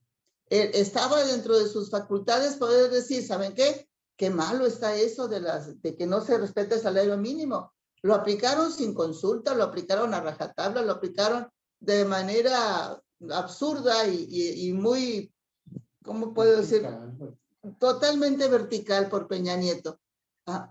estaba dentro de sus facultades poder decir, ¿saben qué? Qué malo está eso de que no se respete el salario mínimo. Lo aplicaron sin consulta, lo aplicaron a rajatabla, lo aplicaron de manera absurda y muy, ¿cómo puedo decir? Totalmente vertical por Peña Nieto.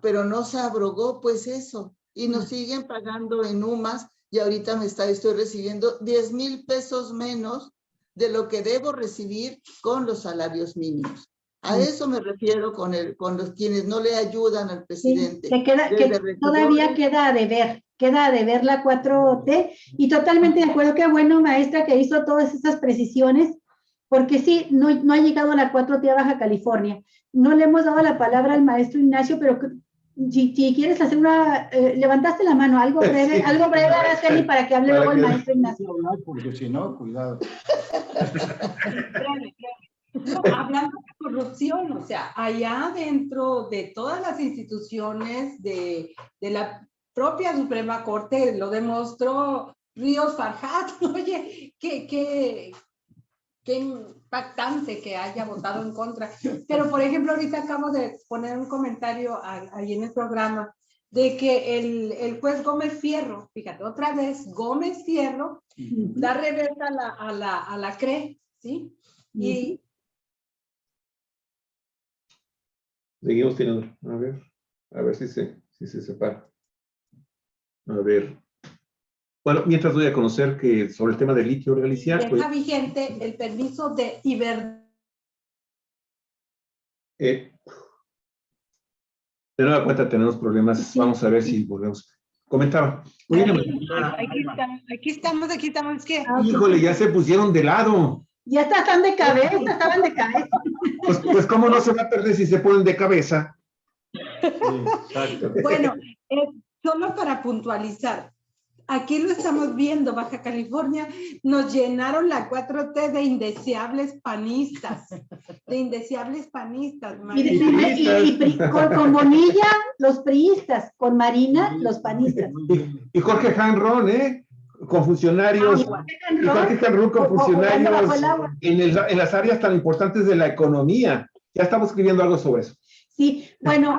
Pero no se abrogó pues eso y nos siguen pagando en UMAS y ahorita estoy recibiendo 10,000 pesos menos de lo que debo recibir con los salarios mínimos. A eso me refiero con los quienes no le ayudan al presidente. Sí, que todavía queda a deber la 4T y totalmente de acuerdo. Qué bueno, maestra, que hizo todas esas precisiones, porque sí, no ha llegado a la 4T a Baja California. No le hemos dado la palabra al maestro Ignacio, pero si quieres hacer levantaste la mano, algo breve, Araceli, para que hable luego el maestro Ignacio. Porque si no, cuidado. Hablando de corrupción, o sea, allá dentro de todas las instituciones de la propia Suprema Corte, lo demostró Ríos Farjat. Oye, qué impactante que haya votado en contra. Pero, por ejemplo, ahorita acabo de poner un comentario ahí en el programa de que el juez Gómez Fierro, fíjate, otra vez, Gómez Fierro da reversa a la CRE, ¿sí? Y seguimos teniendo, a ver si se separa. A ver. Bueno, mientras doy a conocer que sobre el tema del litio, Galicia. Está vigente el permiso de de nueva cuenta tenemos problemas. Sí. Vamos a ver si volvemos. Comentaba. Aquí estamos. Es que... Híjole, ya se pusieron de lado. Ya estaban de cabeza. Pues cómo no se va a perder si se ponen de cabeza. Sí, exacto. Bueno, solo para puntualizar. Aquí lo estamos viendo, Baja California, nos llenaron la 4T de indeseables panistas. Con Bonilla, los priistas, con Marina, los panistas. Y Jorge Hanron, con funcionarios, y Jorge Hanron con funcionarios en las áreas tan importantes de la economía. Ya estamos escribiendo algo sobre eso. Sí, bueno.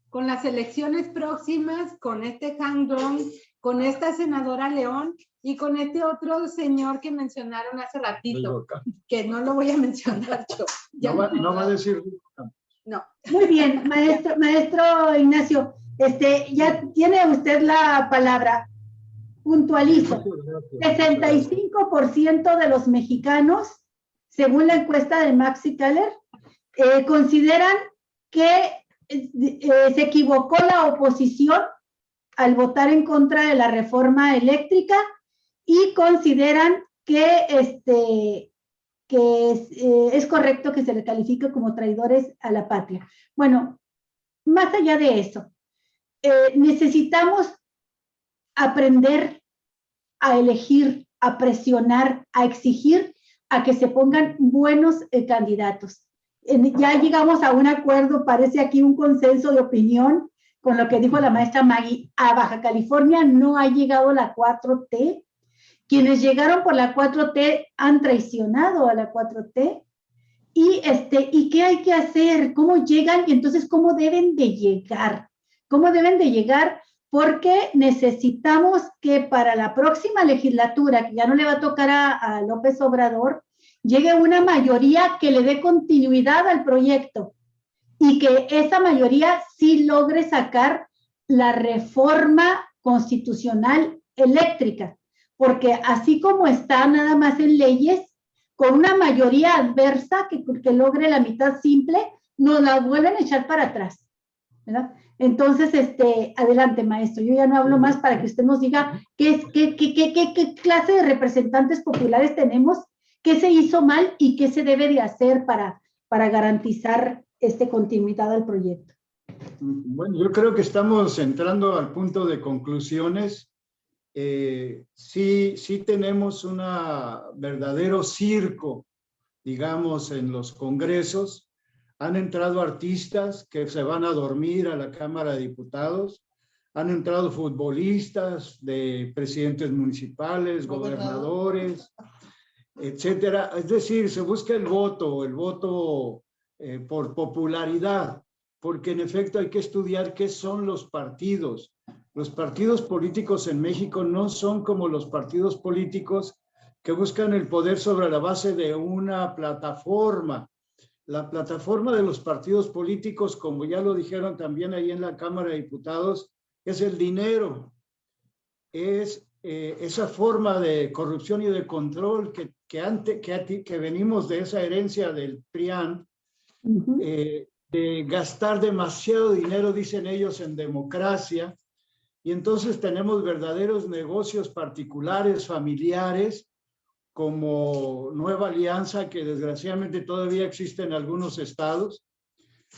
Con las elecciones próximas, con este Hanron, con esta senadora León y con este otro señor que mencionaron hace ratito, que no lo voy a mencionar yo. No va a decir. No. Muy bien, maestro Ignacio, ya tiene usted la palabra. Puntualizo. 65% de los mexicanos, según la encuesta de Maxi Keller, consideran que se equivocó la oposición al votar en contra de la reforma eléctrica y consideran que es correcto que se le califique como traidores a la patria. Bueno, más allá de eso, necesitamos aprender a elegir, a presionar, a exigir, a que se pongan buenos candidatos. Ya llegamos a un acuerdo, parece aquí un consenso de opinión con lo que dijo la maestra Maggie. A Baja California no ha llegado la 4T. Quienes llegaron por la 4T han traicionado a la 4T. ¿Y qué hay que hacer? ¿Cómo llegan? Y entonces, ¿cómo deben de llegar? ¿Cómo deben de llegar? Porque necesitamos que para la próxima legislatura, que ya no le va a tocar a López Obrador, llegue una mayoría que le dé continuidad al proyecto y que esa mayoría sí logre sacar la reforma constitucional eléctrica, porque así como está nada más en leyes, con una mayoría adversa que logre la mitad simple, nos la vuelven a echar para atrás, ¿verdad? Entonces, adelante, maestro. Yo ya no hablo más para que usted nos diga qué clase de representantes populares tenemos, qué se hizo mal y qué se debe de hacer para garantizar continuidad al proyecto. Bueno, yo creo que estamos entrando al punto de conclusiones. Sí tenemos un verdadero circo, digamos, en los congresos. Han entrado artistas que se van a dormir a la Cámara de Diputados, han entrado futbolistas de presidentes municipales, gobernadores, etcétera. Es decir, se busca el voto por popularidad, porque en efecto hay que estudiar qué son los partidos. Los partidos políticos en México no son como los partidos políticos que buscan el poder sobre la base de una plataforma. La plataforma de los partidos políticos, como ya lo dijeron también ahí en la Cámara de Diputados, es el dinero. Es esa forma de corrupción y de control que venimos de esa herencia del PRIAN, de gastar demasiado dinero, dicen ellos, en democracia. Y entonces tenemos verdaderos negocios particulares, familiares, como Nueva Alianza, que desgraciadamente todavía existe en algunos estados,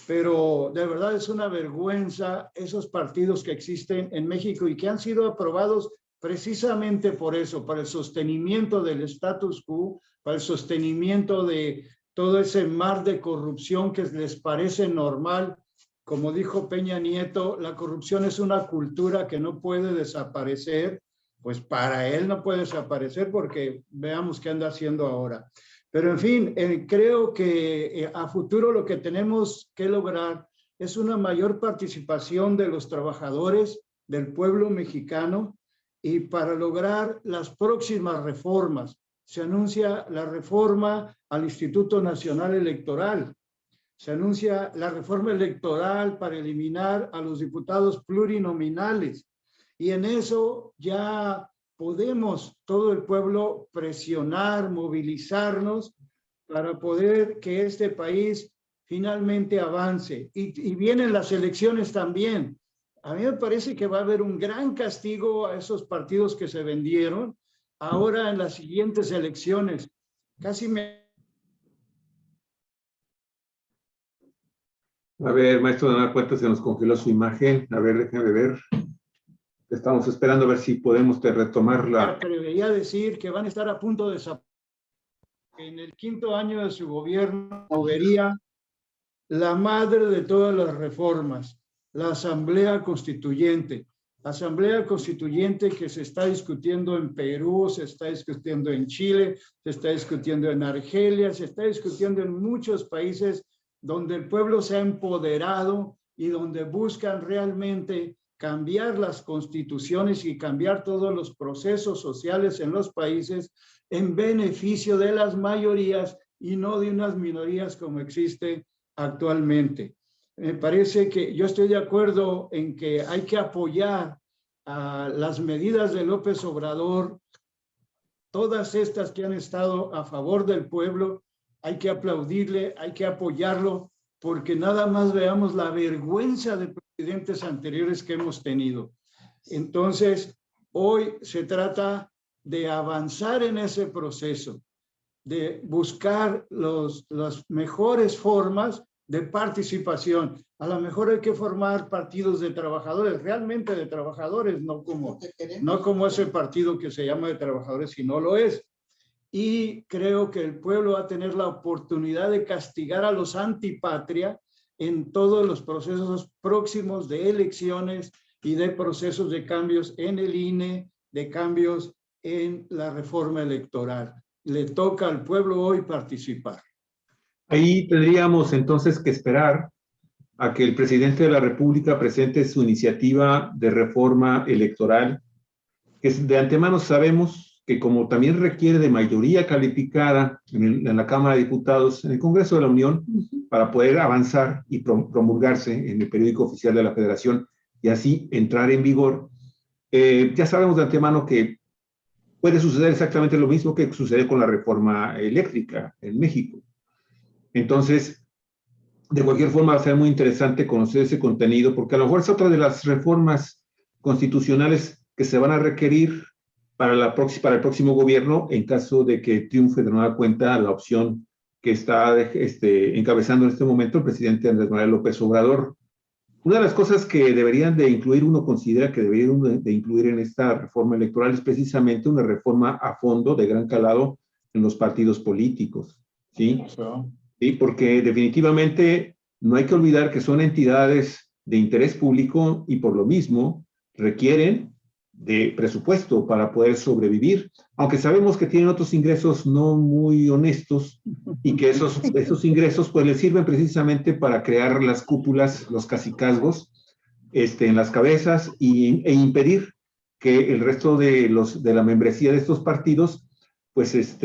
pero de verdad es una vergüenza esos partidos que existen en México y que han sido aprobados precisamente por eso, para el sostenimiento del status quo, para el sostenimiento de todo ese mar de corrupción que les parece normal. Como dijo Peña Nieto, la corrupción es una cultura que no puede desaparecer. Pues para él no puede desaparecer porque veamos qué anda haciendo ahora. Pero en fin, creo que a futuro lo que tenemos que lograr es una mayor participación de los trabajadores, del pueblo mexicano, y para lograr las próximas reformas. Se anuncia la reforma al Instituto Nacional Electoral. Se anuncia la reforma electoral para eliminar a los diputados plurinominales. Y en eso ya podemos, todo el pueblo, presionar, movilizarnos para poder que este país finalmente avance. Y vienen las elecciones también. A mí me parece que va a haber un gran castigo a esos partidos que se vendieron ahora en las siguientes elecciones. Casi me... A ver, maestro, de una cuenta se nos congeló su imagen. A ver, déjame ver. Estamos esperando a ver si podemos retomarla. Me atrevería a decir que van a estar a punto de desaparecer. En el 5º año de su gobierno movería la madre de todas las reformas, la Asamblea Constituyente. Asamblea Constituyente que se está discutiendo en Perú, se está discutiendo en Chile, se está discutiendo en Argelia, se está discutiendo en muchos países donde el pueblo se ha empoderado y donde buscan realmente cambiar las constituciones y cambiar todos los procesos sociales en los países en beneficio de las mayorías y no de unas minorías como existe actualmente. Me parece que yo estoy de acuerdo en que hay que apoyar a las medidas de López Obrador, todas estas que han estado a favor del pueblo, hay que aplaudirle, hay que apoyarlo, porque nada más veamos la vergüenza de presidentes anteriores que hemos tenido. Entonces, hoy se trata de avanzar en ese proceso, de buscar las mejores formas de participación. A lo mejor hay que formar partidos de trabajadores, realmente de trabajadores, no como ese partido que se llama de trabajadores, si no lo es. y creo que el pueblo va a tener la oportunidad de castigar a los antipatria en todos los procesos próximos de elecciones y de procesos de cambios en el INE, de cambios en la reforma electoral. Le toca al pueblo hoy participar. Ahí tendríamos entonces que esperar a que el presidente de la República presente su iniciativa de reforma electoral, que de antemano sabemos que como también requiere de mayoría calificada en la Cámara de Diputados, en el Congreso de la Unión, para poder avanzar y promulgarse en el periódico oficial de la Federación y así entrar en vigor, ya sabemos de antemano que puede suceder exactamente lo mismo que sucede con la reforma eléctrica en México. Entonces, de cualquier forma va a ser muy interesante conocer ese contenido, porque a lo mejor es otra de las reformas constitucionales que se van a requerir para el próximo gobierno en caso de que triunfe de nueva cuenta la opción que está encabezando en este momento el presidente Andrés Manuel López Obrador. Una de las cosas que deberían de incluir, uno considera que deberían de incluir en esta reforma electoral es precisamente una reforma a fondo de gran calado en los partidos políticos, ¿sí? Sí, porque definitivamente no hay que olvidar que son entidades de interés público y por lo mismo requieren de presupuesto para poder sobrevivir, aunque sabemos que tienen otros ingresos no muy honestos y que esos ingresos pues les sirven precisamente para crear las cúpulas, los cacicazgos en las cabezas e impedir que el resto de la membresía de estos partidos pues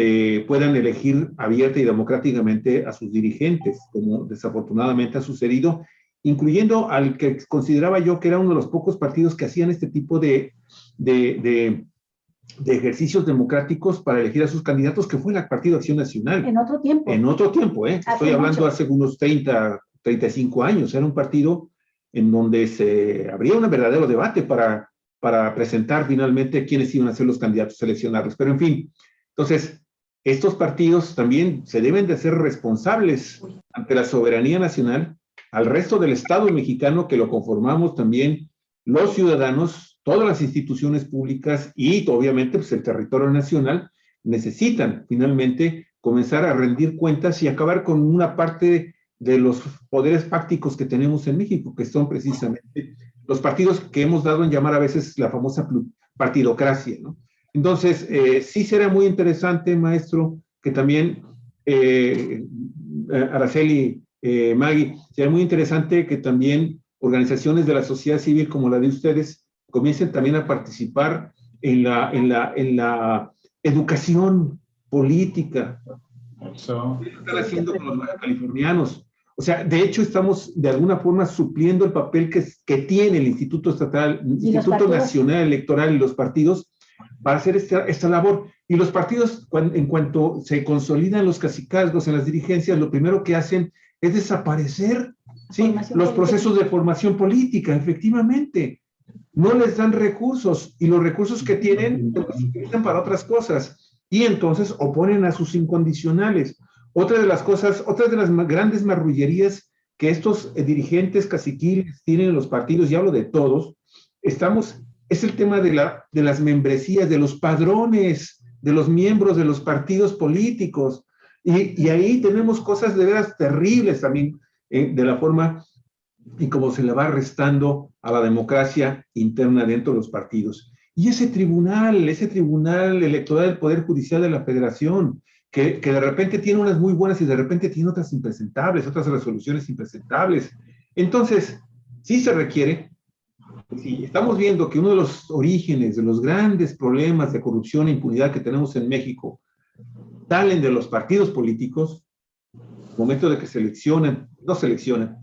puedan elegir abierta y democráticamente a sus dirigentes, como desafortunadamente ha sucedido, incluyendo al que consideraba yo que era uno de los pocos partidos que hacían este tipo de ejercicios democráticos para elegir a sus candidatos, que fue el Partido Acción Nacional. En otro tiempo. En otro tiempo, estoy hablando hace unos 30, 35 años. Era un partido en donde se abría un verdadero debate para presentar finalmente quiénes iban a ser los candidatos seleccionados. Pero en fin, entonces, estos partidos también se deben de ser responsables ante la soberanía nacional, al resto del Estado mexicano que lo conformamos también los ciudadanos, todas las instituciones públicas y obviamente pues, el territorio nacional necesitan finalmente comenzar a rendir cuentas y acabar con una parte de los poderes fácticos que tenemos en México, que son precisamente los partidos que hemos dado en llamar a veces la famosa partidocracia, ¿no? Entonces, sí será muy interesante, maestro, que también Araceli, Maggie, será muy interesante que también organizaciones de la sociedad civil como la de ustedes comiencen también a participar en la educación política. Eso. ¿Qué están haciendo con los baja californianos? O sea, de hecho, estamos de alguna forma supliendo el papel que tiene el Instituto Estatal, Instituto Nacional Electoral y los partidos para hacer esta labor. Y los partidos, en cuanto se consolidan los cacicazgos en las dirigencias, lo primero que hacen es desaparecer, ¿sí?, los procesos de formación política, efectivamente. No les dan recursos y los recursos que tienen los utilizan para otras cosas y entonces oponen a sus incondicionales. Otra de las grandes marrullerías que estos dirigentes caciquiles tienen en los partidos, y hablo de todos, es el tema de las membresías, de los padrones, de los miembros de los partidos políticos. Y ahí tenemos cosas de veras terribles también, de la forma y cómo se le va restando a la democracia interna dentro de los partidos. Y ese tribunal electoral del Poder Judicial de la Federación, que de repente tiene unas muy buenas y de repente tiene otras impresentables, otras resoluciones impresentables. Entonces, sí se requiere. Sí, estamos viendo que uno de los orígenes de los grandes problemas de corrupción e impunidad que tenemos en México salen de los partidos políticos, al momento de que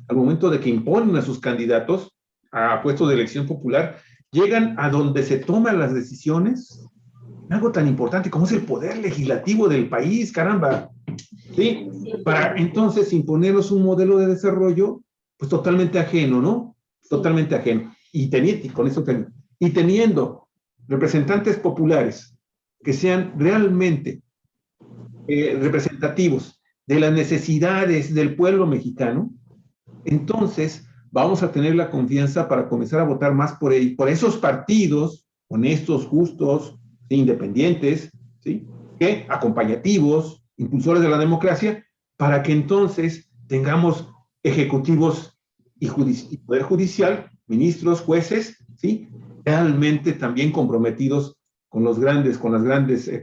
al momento de que imponen a sus candidatos a puestos de elección popular, llegan a donde se toman las decisiones, algo tan importante como es el poder legislativo del país, caramba, ¿sí? Para entonces imponernos un modelo de desarrollo, pues totalmente ajeno, ¿no? Totalmente ajeno. Y teniendo representantes populares que sean realmente representativos de las necesidades del pueblo mexicano, entonces vamos a tener la confianza para comenzar a votar más por esos partidos honestos, justos, independientes, ¿sí?, ¿qué? Acompañativos, impulsores de la democracia, para que entonces tengamos ejecutivos y poder judicial, ministros, jueces, ¿sí? Realmente también comprometidos con los grandes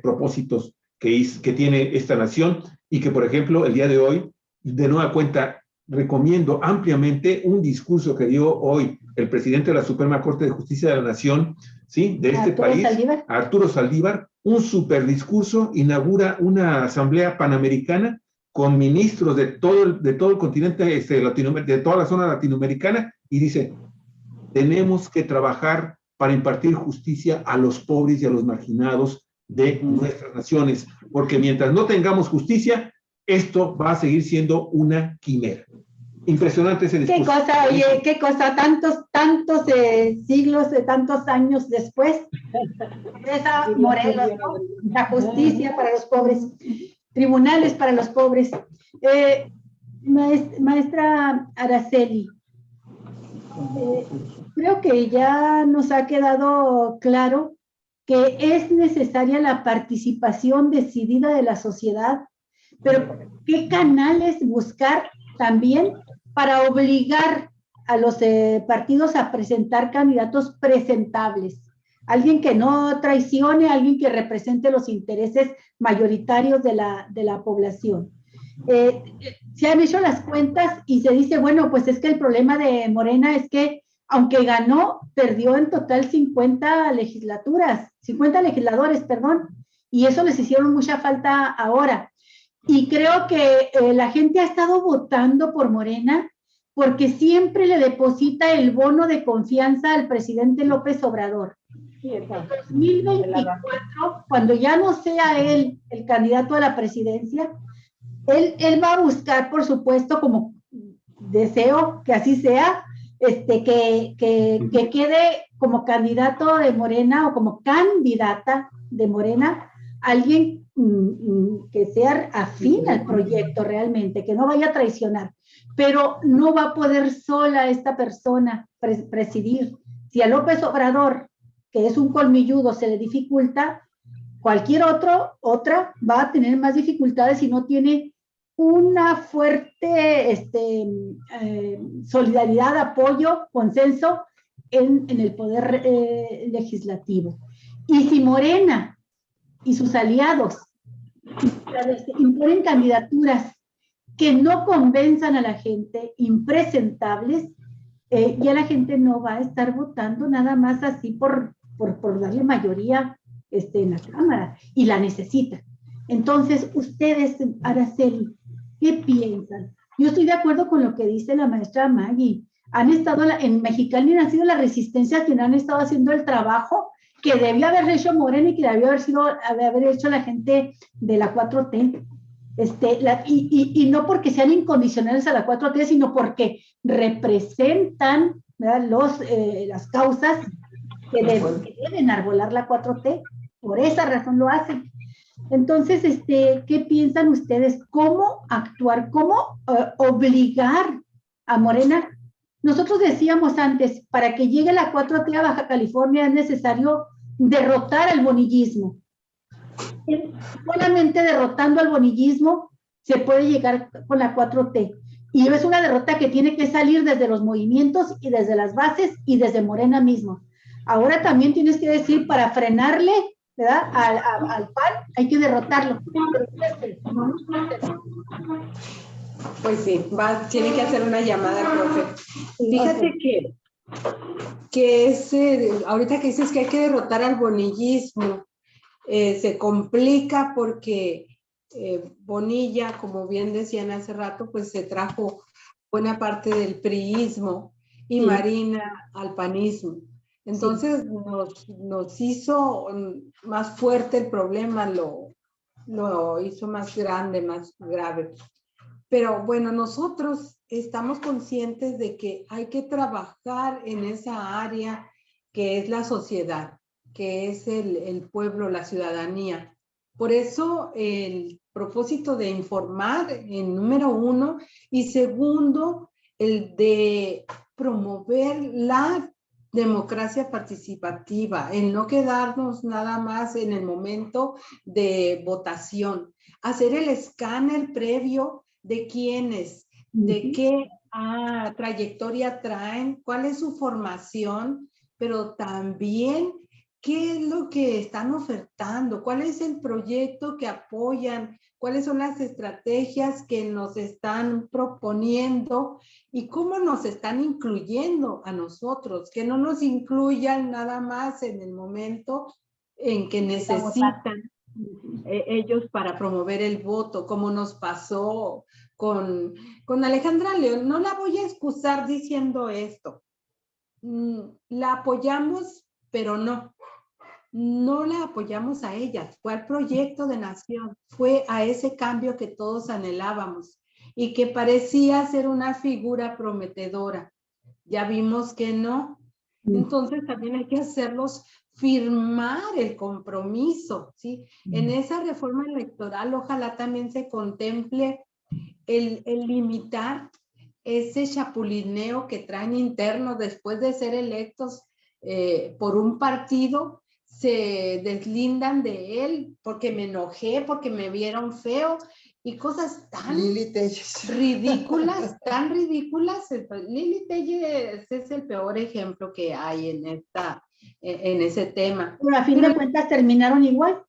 propósitos que tiene esta nación, y que, por ejemplo, el día de hoy, de nueva cuenta, recomiendo ampliamente un discurso que dio hoy el presidente de la Suprema Corte de Justicia de la Nación, ¿sí? De este país, Arturo Saldívar, un super discurso, inaugura una asamblea panamericana con ministros de todo el continente de toda la zona latinoamericana, y dice, tenemos que trabajar para impartir justicia a los pobres y a los marginados de nuestras naciones, porque mientras no tengamos justicia, esto va a seguir siendo una quimera. Impresionante ese discurso. Qué cosa, oye, qué cosa, tantos siglos, tantos años después, esa Morelos, ¿no? La justicia para los pobres, tribunales para los pobres. Maestra Araceli, creo que ya nos ha quedado claro que es necesaria la participación decidida de la sociedad, pero ¿qué canales buscar también para obligar a los partidos a presentar candidatos presentables? Alguien que no traicione, alguien que represente los intereses mayoritarios de la población. Se han hecho las cuentas y se dice, bueno, pues es que el problema de Morena es que, aunque ganó, perdió en total 50 legisladores, perdón, y eso les hicieron mucha falta ahora. Y creo que la gente ha estado votando por Morena porque siempre le deposita el bono de confianza al presidente López Obrador. En 2024, cuando ya no sea él el candidato a la presidencia, él va a buscar, por supuesto, como deseo que así sea, que quede como candidato de Morena o como candidata de Morena alguien que sea afín al proyecto realmente, que no vaya a traicionar, pero no va a poder sola esta persona presidir. Si a López Obrador, que es un colmilludo, se le dificulta, cualquier otra va a tener más dificultades si no tiene una fuerte solidaridad, apoyo, consenso en el poder legislativo. Y si Morena y sus aliados imponen candidaturas que no convenzan a la gente, impresentables, ya la gente no va a estar votando nada más así por darle mayoría en la Cámara, y la necesita. Entonces, ustedes, Araceli, ¿qué piensan? Yo estoy de acuerdo con lo que dice la maestra Maggie. Han estado en Mexicali, han sido la resistencia quien han estado haciendo el trabajo que debía haber hecho Morena y que debía haber hecho la gente de la 4T. Y no porque sean incondicionales a la 4T, sino porque representan, ¿verdad?, las causas que deben arbolar la 4T. Por esa razón lo hacen. Entonces, ¿qué piensan ustedes? ¿Cómo actuar? ¿Cómo obligar a Morena? Nosotros decíamos antes, para que llegue la 4T a Baja California es necesario derrotar al bonillismo. Solamente derrotando al bonillismo se puede llegar con la 4T. Y es una derrota que tiene que salir desde los movimientos y desde las bases y desde Morena mismo. Ahora también tienes que decir, para frenarle, ¿verdad?, al PAN, hay que derrotarlo. Pues sí, tiene que hacer una llamada, profe. Fíjate que ahorita que dices que hay que derrotar al bonillismo, se complica porque Bonilla, como bien decían hace rato, pues se trajo buena parte del priismo y Marina al panismo. Entonces nos hizo más fuerte el problema, lo hizo más grande, más grave. Pero bueno, nosotros estamos conscientes de que hay que trabajar en esa área que es la sociedad, que es el pueblo, la ciudadanía. Por eso el propósito de informar en número 1 y segundo, el de promover la democracia participativa, en no quedarnos nada más en el momento de votación, hacer el escáner previo de quiénes, de qué trayectoria traen, cuál es su formación, pero también qué es lo que están ofertando, cuál es el proyecto que apoyan, cuáles son las estrategias que nos están proponiendo y cómo nos están incluyendo a nosotros, que no nos incluyan nada más en el momento en que necesitan ellos para promover el voto, como nos pasó con Alejandra León. No la voy a excusar diciendo esto. La apoyamos, pero no la apoyamos a ella, fue al proyecto de nación, fue a ese cambio que todos anhelábamos y que parecía ser una figura prometedora. Ya vimos que no. Entonces también hay que hacerlos firmar el compromiso, ¿sí? En esa reforma electoral ojalá también se contemple el limitar ese chapulineo que traen interno después de ser electos por un partido, se deslindan de él porque me enojé, porque me vieron feo y cosas tan ridículas, tan ridículas. Lili Telles es el peor ejemplo que hay en ese tema. Pero a fin de cuentas terminaron igual.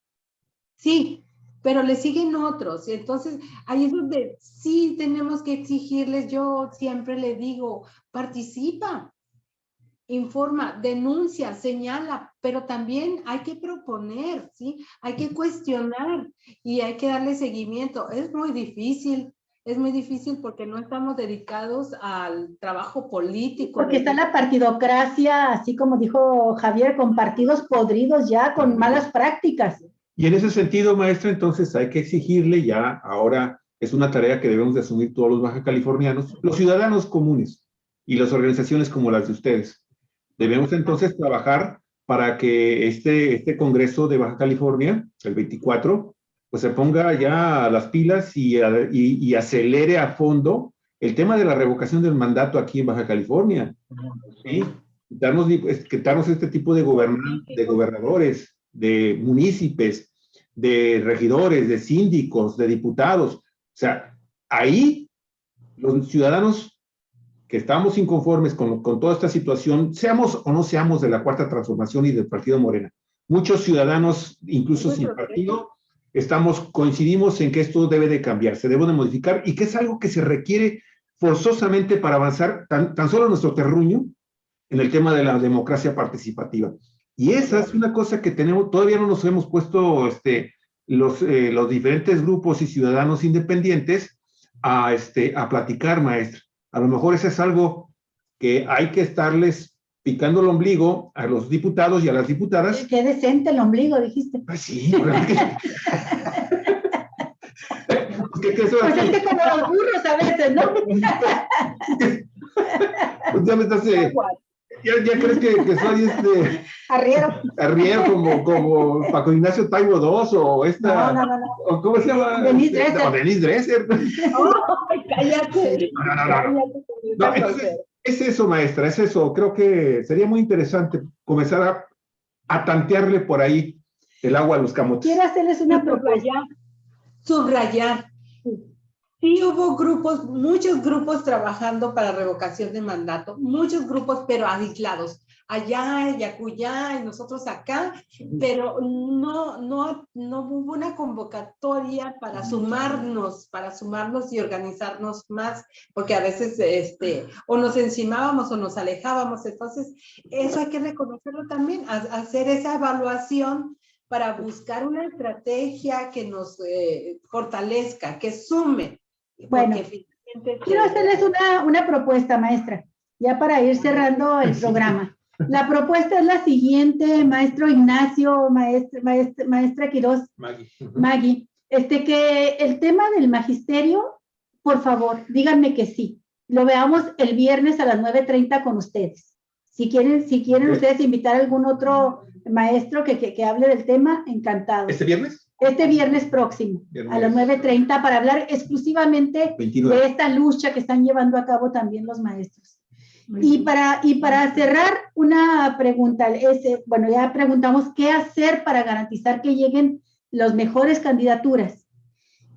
Sí, pero le siguen otros. Y entonces ahí es donde sí tenemos que exigirles. Yo siempre le digo, participa, informa, denuncia, señala, pero también hay que proponer, ¿sí? Hay que cuestionar y hay que darle seguimiento. Es muy difícil porque no estamos dedicados al trabajo político. Porque está la partidocracia, así como dijo Javier, con partidos podridos ya, con malas prácticas. Y en ese sentido, maestra, entonces hay que exigirle ya, ahora es una tarea que debemos de asumir todos los baja californianos, los ciudadanos comunes y las organizaciones como las de ustedes. Debemos entonces trabajar para que este Congreso de Baja California, el 24, pues se ponga ya las pilas y acelere a fondo el tema de la revocación del mandato aquí en Baja California. ¿Sí? Quitarnos este tipo de gobernadores, de municipios, de regidores, de síndicos, de diputados. O sea, ahí los ciudadanos que estamos inconformes con toda esta situación, seamos o no seamos de la Cuarta Transformación y del Partido Morena. Muchos ciudadanos, incluso sin partido, coincidimos en que esto debe de cambiar, se debe de modificar y que es algo que se requiere forzosamente para avanzar tan solo en nuestro terruño en el tema de la democracia participativa. Y esa es una cosa que todavía no nos hemos puesto los diferentes grupos y ciudadanos independientes a platicar, maestra. A lo mejor eso es algo que hay que estarles picando el ombligo a los diputados y a las diputadas. Qué decente el ombligo, dijiste. Pues sí, realmente. Pues es que como los burros a veces, ¿no? Pues ya me estás... ¿Ya crees que soy arriero como Paco Ignacio Taibo II o esta... No. O ¿cómo se llama? Denise Dresser. No, Denise Dresser. ¡Ay, cállate! No, es eso, maestra, es eso. Creo que sería muy interesante comenzar a tantearle por ahí el agua a los camotes. Quiero hacerles una propuesta. Subrayar. Sí hubo muchos grupos trabajando para revocación de mandato, muchos grupos, pero aislados, allá y acullá y nosotros acá, pero no hubo una convocatoria para sumarnos y organizarnos más, porque a veces o nos encimábamos o nos alejábamos. Entonces eso hay que reconocerlo también, hacer esa evaluación para buscar una estrategia que nos fortalezca, que sume. Bueno, quiero hacerles una propuesta, maestra, ya para ir cerrando el programa. La propuesta es la siguiente, maestro Ignacio, maestra Quiroz, Maggie, que el tema del magisterio, por favor, díganme que sí. Lo veamos el viernes a las 9:30 con ustedes. Si quieren ustedes invitar a algún otro maestro que hable del tema, encantado. ¿Este viernes? Este viernes próximo, a las 9:30, para hablar exclusivamente 29. De esta lucha que están llevando a cabo también los maestros. Y para cerrar, una pregunta, bueno, ya preguntamos qué hacer para garantizar que lleguen las mejores candidaturas.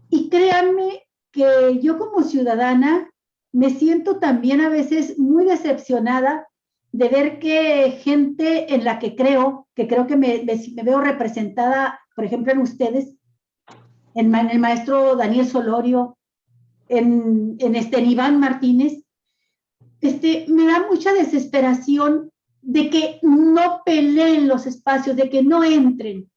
Y créanme que yo como ciudadana me siento también a veces muy decepcionada de ver que gente en la que creo que me veo representada, por ejemplo, en ustedes, en el maestro Daniel Solorio, en Iván Martínez, me da mucha desesperación de que no peleen los espacios, de que no entren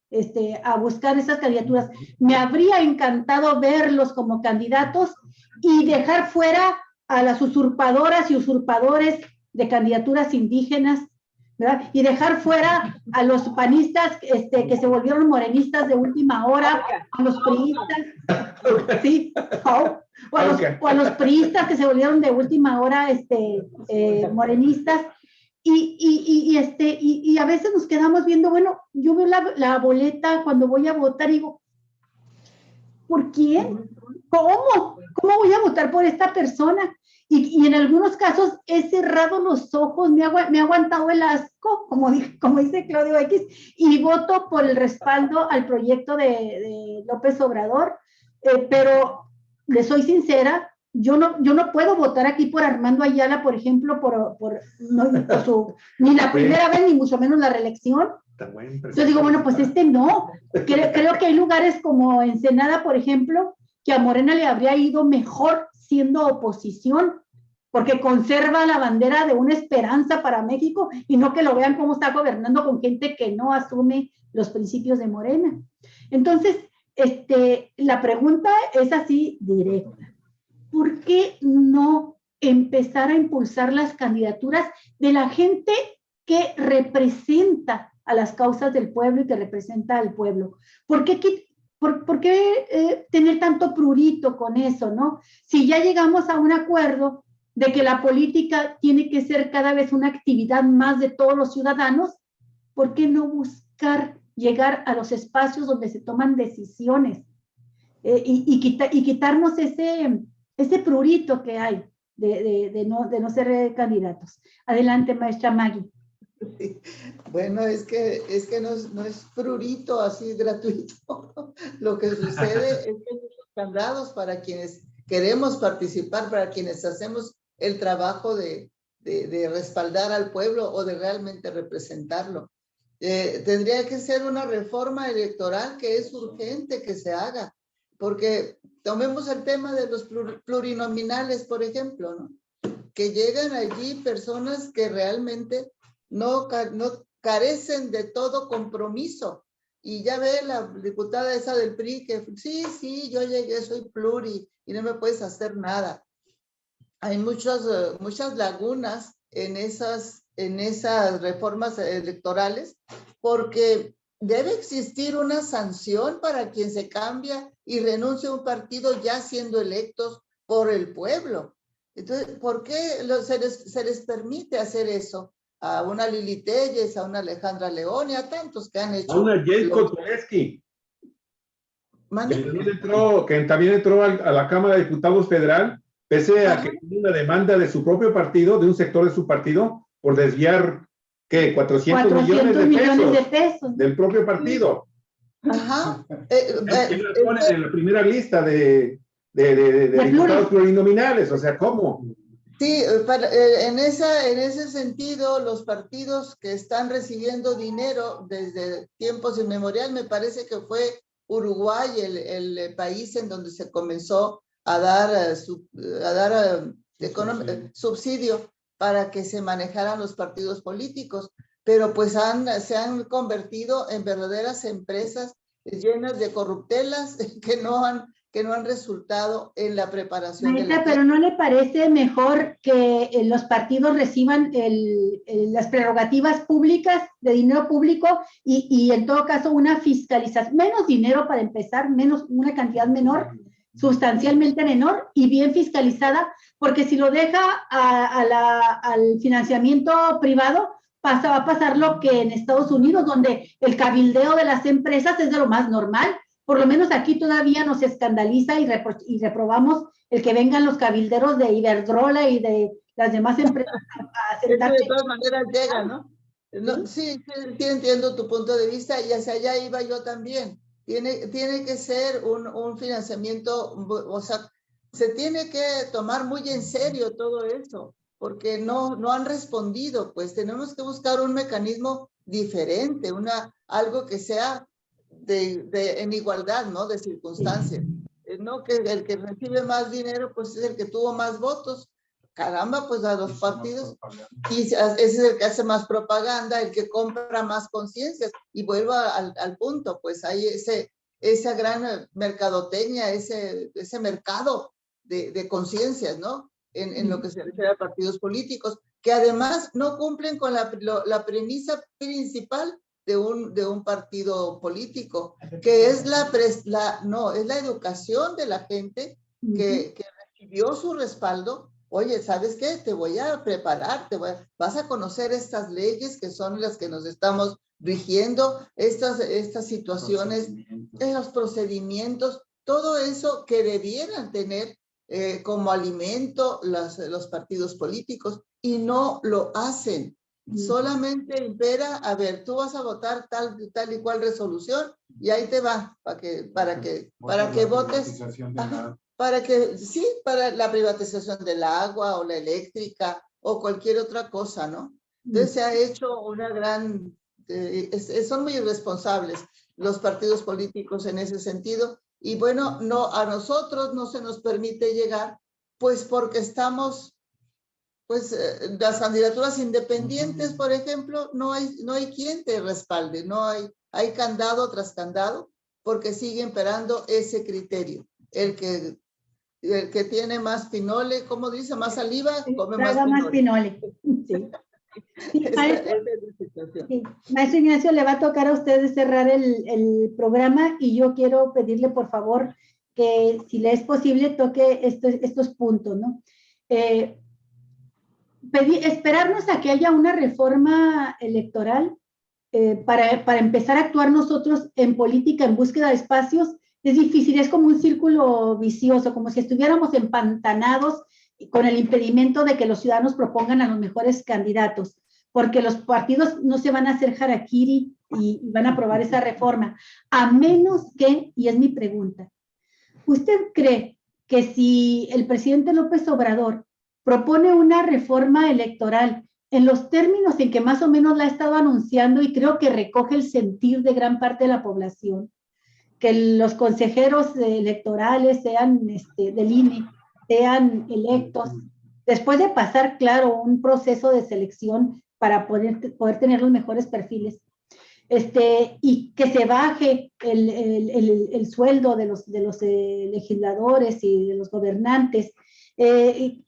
a buscar esas candidaturas. Me habría encantado verlos como candidatos y dejar fuera a las usurpadoras y usurpadores de candidaturas indígenas, ¿verdad? Y dejar fuera a los panistas que se volvieron morenistas de última hora, a los priistas, ¿sí? O a los priistas que se volvieron de última hora morenistas. Y a veces nos quedamos viendo, bueno, yo veo la boleta cuando voy a votar y digo, ¿por quién? ¿Cómo voy a votar por esta persona? Y en algunos casos he cerrado los ojos, me ha aguantado el asco, como dice Claudio X, y voto por el respaldo al proyecto de López Obrador, pero le soy sincera, yo no puedo votar aquí por Armando Ayala, por ejemplo, ni la primera vez, ni mucho menos la reelección. Entonces digo, bueno, pues no. Creo que hay lugares como Ensenada, por ejemplo, que a Morena le habría ido mejor siendo oposición, porque conserva la bandera de una esperanza para México y no que lo vean cómo está gobernando con gente que no asume los principios de Morena. Entonces, la pregunta es así directa. ¿Por qué no empezar a impulsar las candidaturas de la gente que representa a las causas del pueblo y que representa al pueblo? ¿Por qué tener tanto prurito con eso, no? Si ya llegamos a un acuerdo de que la política tiene que ser cada vez una actividad más de todos los ciudadanos, ¿por qué no buscar llegar a los espacios donde se toman decisiones y quitarnos ese prurito que hay de no ser candidatos? Adelante, maestra Maggie. Bueno, es que no es prurito así gratuito. Lo que sucede es que hay muchos candados para quienes queremos participar, para quienes hacemos el trabajo de respaldar al pueblo o de realmente representarlo. Tendría que ser una reforma electoral que es urgente que se haga, porque tomemos el tema de los plurinominales, por ejemplo, ¿no? Que llegan allí personas que realmente no carecen de todo compromiso. Y ya ve la diputada esa del PRI que sí, yo llegué, soy pluri y no me puedes hacer nada. Hay muchas lagunas en esas reformas electorales, porque debe existir una sanción para quien se cambia y renuncia a un partido ya siendo electos por el pueblo. Entonces, ¿por qué se les permite hacer eso? A una Lili Telles, a una Alejandra León y a tantos que han hecho. A una Jacob Toleski, que también entró a la Cámara de Diputados Federal, pese a que tiene una demanda de su propio partido, de un sector de su partido, por desviar, ¿qué? 400 millones de pesos del propio partido. Ajá. La ponen en la primera lista de diputados plurinominales, o sea, ¿cómo? Sí, en ese sentido, los partidos que están recibiendo dinero desde tiempos inmemoriales, me parece que fue Uruguay el país en donde se comenzó a dar subsidio para que se manejaran los partidos políticos, pero pues se han convertido en verdaderas empresas llenas de corruptelas que no han resultado en la preparación. Maestra, pero ¿no le parece mejor que los partidos reciban las prerrogativas públicas de dinero público y en todo caso una fiscalización, menos dinero para empezar, una cantidad menor, sustancialmente menor y bien fiscalizada? Porque si lo deja al financiamiento privado, va a pasar lo que en Estados Unidos, donde el cabildeo de las empresas es de lo más normal. Por lo menos aquí todavía nos escandaliza y reprobamos el que vengan los cabilderos de Iberdrola y de las demás empresas a aceptar. Eso de todas maneras llega, ¿no? Sí, entiendo tu punto de vista y hacia allá iba yo también. Tiene que ser un financiamiento, o sea, se tiene que tomar muy en serio todo eso, porque no han respondido, pues tenemos que buscar un mecanismo diferente, algo que sea en igualdad, ¿no? De circunstancias. No que el que recibe más dinero, pues es el que tuvo más votos. Caramba, pues a los partidos, y ese es el que hace más propaganda, el que compra más conciencias, y vuelvo al punto, pues hay esa gran mercadotecnia, ese mercado de conciencias, ¿no? En lo que se refiere a partidos políticos, que además no cumplen con la premisa principal de un partido político, que es es la educación de la gente que recibió su respaldo. Oye, ¿sabes qué? Te voy a preparar, vas a conocer estas leyes que son las que nos estamos rigiendo, estas situaciones, los procedimientos, todo eso que debieran tener como alimento los partidos políticos, y no lo hacen. Solamente impera, a ver, tú vas a votar tal y cual resolución y ahí te va, para que votes, para la privatización del agua o la eléctrica o cualquier otra cosa, ¿no? Entonces se ha hecho una gran, son muy irresponsables los partidos políticos en ese sentido, y bueno, a nosotros no se nos permite llegar, pues porque estamos, pues las candidaturas independientes, por ejemplo, no hay quien te respalde, hay candado tras candado, porque sigue imperando ese criterio. El que tiene más pinole, ¿cómo dice? Más saliva, come más pinole. Sí. Sí, Maestro Ignacio, le va a tocar a usted cerrar el programa, y yo quiero pedirle, por favor, que si le es posible toque estos puntos, ¿no? Esperarnos a que haya una reforma electoral para empezar a actuar nosotros en política en búsqueda de espacios es difícil, es como un círculo vicioso, como si estuviéramos empantanados con el impedimento de que los ciudadanos propongan a los mejores candidatos, porque los partidos no se van a hacer harakiri y van a aprobar esa reforma, a menos que, y es mi pregunta, ¿usted cree que si el presidente López Obrador propone una reforma electoral en los términos en que más o menos la ha estado anunciando, y creo que recoge el sentir de gran parte de la población, que los consejeros electorales sean del INE, sean electos, después de pasar, claro, un proceso de selección para poder tener los mejores perfiles, y que se baje el sueldo de los legisladores y de los gobernantes, que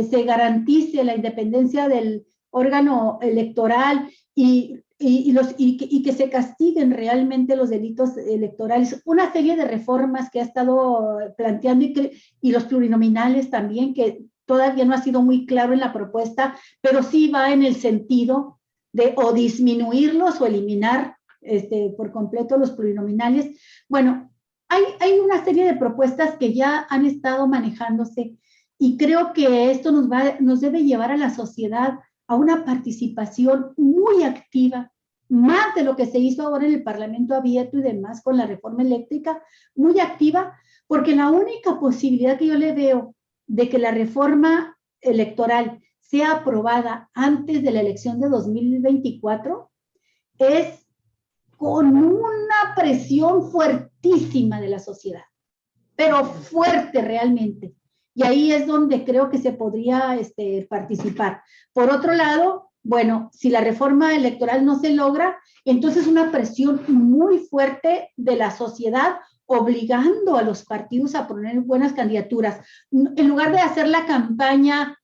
se garantice la independencia del órgano electoral y que se castiguen realmente los delitos electorales. Una serie de reformas que ha estado planteando, y los plurinominales también, que todavía no ha sido muy claro en la propuesta, pero sí va en el sentido de o disminuirlos o eliminar por completo los plurinominales. Bueno, hay una serie de propuestas que ya han estado manejándose, y creo que esto nos debe llevar a la sociedad a una participación muy activa, más de lo que se hizo ahora en el Parlamento abierto y demás con la reforma eléctrica, muy activa, porque la única posibilidad que yo le veo de que la reforma electoral sea aprobada antes de la elección de 2024 es con una presión fuertísima de la sociedad, pero fuerte realmente. Y ahí es donde creo que se podría participar. Por otro lado, bueno, si la reforma electoral no se logra, entonces una presión muy fuerte de la sociedad obligando a los partidos a poner buenas candidaturas. En lugar de hacer la campaña,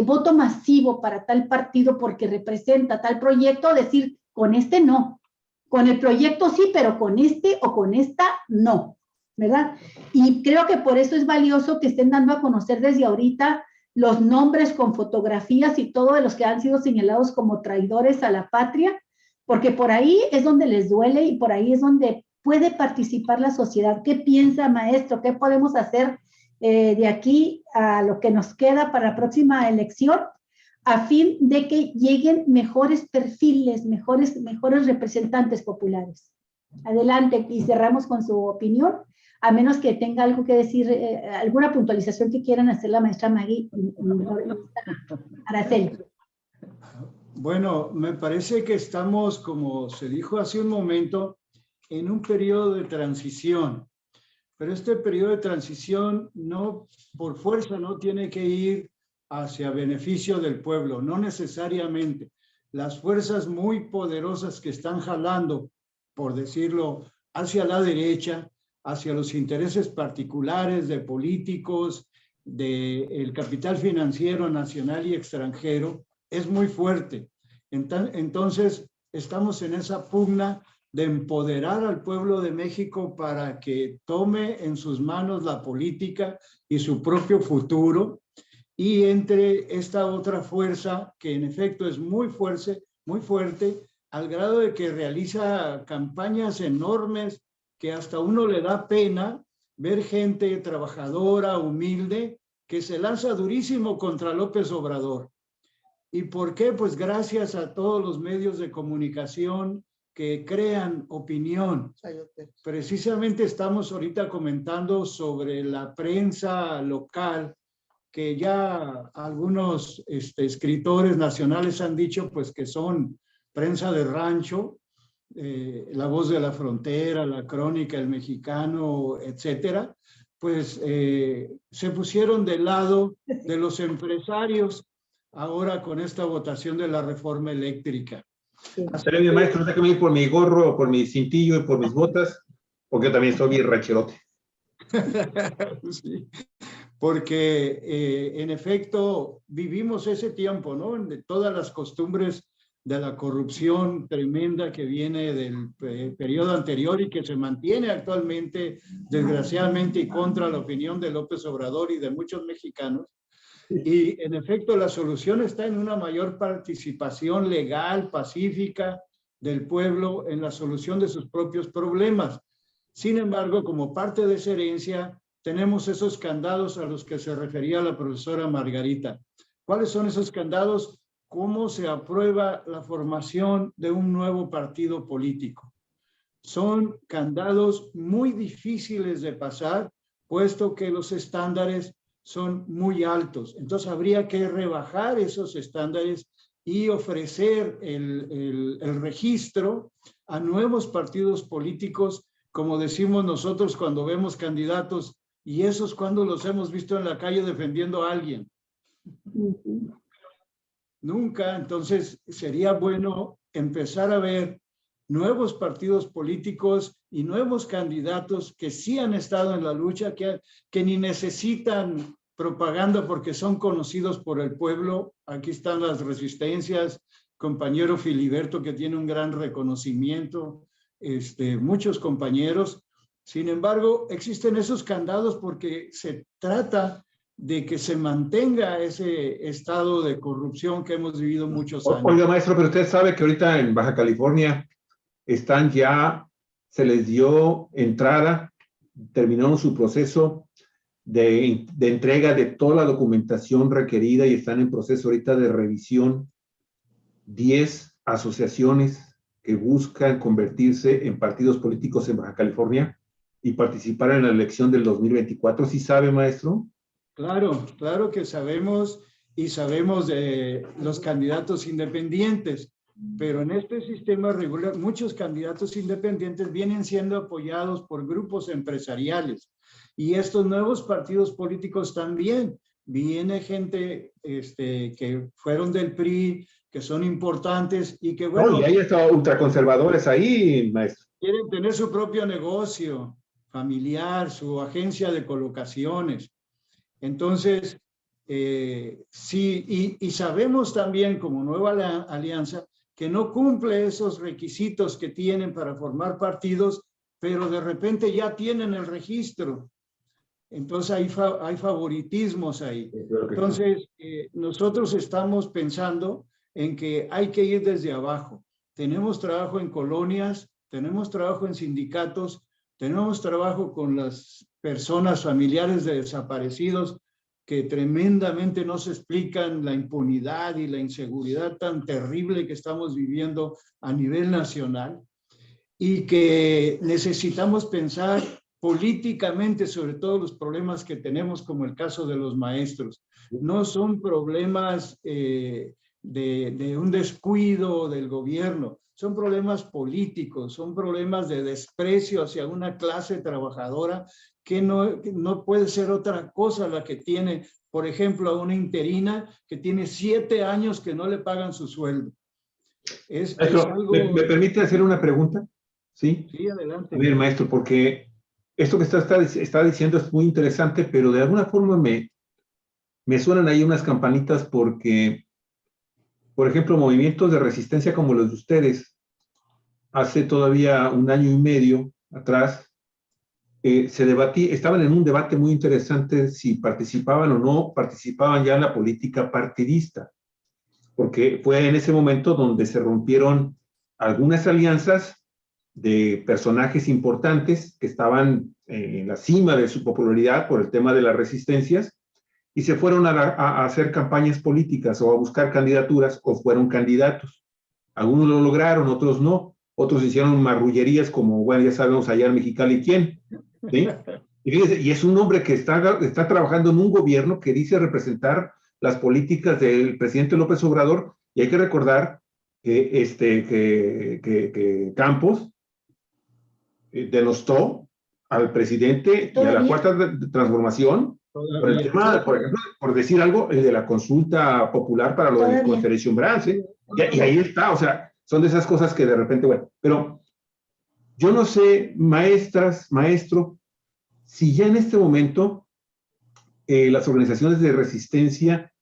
voto masivo para tal partido porque representa tal proyecto, decir, con este no. Con el proyecto sí, pero con este o con esta no, ¿verdad? Y creo que por eso es valioso que estén dando a conocer desde ahorita los nombres con fotografías y todo de los que han sido señalados como traidores a la patria, porque por ahí es donde les duele y por ahí es donde puede participar la sociedad. ¿Qué piensa, maestro? ¿Qué podemos hacer de aquí a lo que nos queda para la próxima elección, a fin de que lleguen mejores perfiles, mejores representantes populares. Adelante, y cerramos con su opinión, a menos que tenga algo que decir, alguna puntualización que quieran hacer la maestra Maggie y Araceli. Bueno, me parece que estamos, como se dijo hace un momento, en un periodo de transición. Pero este periodo de transición no, por fuerza, no tiene que ir hacia beneficio del pueblo, no necesariamente. Las fuerzas muy poderosas que están jalando, por decirlo, hacia la derecha, hacia los intereses particulares de políticos, del capital financiero nacional y extranjero, es muy fuerte. Entonces, estamos en esa pugna de empoderar al pueblo de México para que tome en sus manos la política y su propio futuro, y entre esta otra fuerza que en efecto es muy fuerte, al grado de que realiza campañas enormes que hasta uno le da pena ver gente trabajadora, humilde, que se lanza durísimo contra López Obrador. ¿Y por qué? Pues gracias a todos los medios de comunicación que crean opinión. Precisamente estamos ahorita comentando sobre la prensa local, que ya algunos escritores nacionales han dicho pues que son prensa de rancho, La Voz de la Frontera, La Crónica, El Mexicano, etcétera, pues se pusieron del lado de los empresarios ahora con esta votación de la reforma eléctrica. Seré mi maestro, déjame ir por mi gorro, por mi cintillo y por mis botas, porque yo también soy bien rancherote. Sí, porque en efecto vivimos ese tiempo, ¿no? De todas las costumbres de la corrupción tremenda que viene del periodo anterior y que se mantiene actualmente, desgraciadamente, y contra la opinión de López Obrador y de muchos mexicanos. Y en efecto, la solución está en una mayor participación legal, pacífica del pueblo en la solución de sus propios problemas. Sin embargo, como parte de esa herencia, tenemos esos candados a los que se refería la profesora Margarita. ¿Cuáles son esos candados? ¿Cómo se aprueba la formación de un nuevo partido político? Son candados muy difíciles de pasar, puesto que los estándares son muy altos. Entonces habría que rebajar esos estándares y ofrecer el registro a nuevos partidos políticos, como decimos nosotros cuando vemos candidatos, y esos cuando los hemos visto en la calle defendiendo a alguien. Nunca. Entonces sería bueno empezar a ver nuevos partidos políticos y nuevos candidatos que sí han estado en la lucha, que ni necesitan propaganda porque son conocidos por el pueblo. Aquí están las resistencias, compañero Filiberto, que tiene un gran reconocimiento, muchos compañeros. Sin embargo, existen esos candados porque se trata de que se mantenga ese estado de corrupción que hemos vivido muchos años. Oiga, maestro, pero usted sabe que ahorita en Baja California están ya, se les dio entrada, terminaron su proceso de entrega de toda la documentación requerida y están en proceso ahorita de revisión 10 asociaciones que buscan convertirse en partidos políticos en Baja California y participar en la elección del 2024. ¿Sí sabe, maestro? Claro, claro que sabemos, y sabemos de los candidatos independientes, pero en este sistema regular muchos candidatos independientes vienen siendo apoyados por grupos empresariales, y estos nuevos partidos políticos también. Viene gente que fueron del PRI, que son importantes y que, bueno, y hay estos ultraconservadores ahí, maestro. Quieren tener su propio negocio familiar, su agencia de colocaciones. Entonces, sí, y sabemos también como nueva alianza que no cumple esos requisitos que tienen para formar partidos, pero de repente ya tienen el registro. Entonces hay favoritismos ahí. Entonces, nosotros estamos pensando en que hay que ir desde abajo. Tenemos trabajo en colonias, tenemos trabajo en sindicatos, tenemos trabajo con las personas, familiares de desaparecidos, que tremendamente nos explican la impunidad y la inseguridad tan terrible que estamos viviendo a nivel nacional, y que necesitamos pensar políticamente sobre todos los problemas que tenemos, como el caso de los maestros. No son problemas de un descuido del gobierno, son problemas políticos, son problemas de desprecio hacia una clase trabajadora que no puede ser otra cosa la que tiene, por ejemplo, a una interina que tiene 7 años que no le pagan su sueldo. Es algo... ¿Me permite hacer una pregunta? Sí. Sí, adelante. A ver, maestro, porque esto que está diciendo es muy interesante, pero de alguna forma me suenan ahí unas campanitas porque, por ejemplo, movimientos de resistencia como los de ustedes, hace todavía 1 año y medio atrás, estaban en un debate muy interesante si participaban o no participaban ya en la política partidista, porque fue en ese momento donde se rompieron algunas alianzas de personajes importantes que estaban en la cima de su popularidad por el tema de las resistencias y se fueron a hacer campañas políticas o a buscar candidaturas o fueron candidatos. Algunos lo lograron, otros no. Otros hicieron marrullerías como, bueno, ya sabemos allá en Mexicali quién. ¿Sí? Y fíjense, y es un hombre que está trabajando en un gobierno que dice representar las políticas del presidente López Obrador, y hay que recordar que Campos denostó al presidente y a la Cuarta Transformación por el tema, por ejemplo, por decir algo, el de la consulta popular para lo de Conferencia Umbral, y ahí está, o sea, son de esas cosas que de repente, bueno, pero yo no sé, maestro, si ya en este momento las organizaciones de resistencia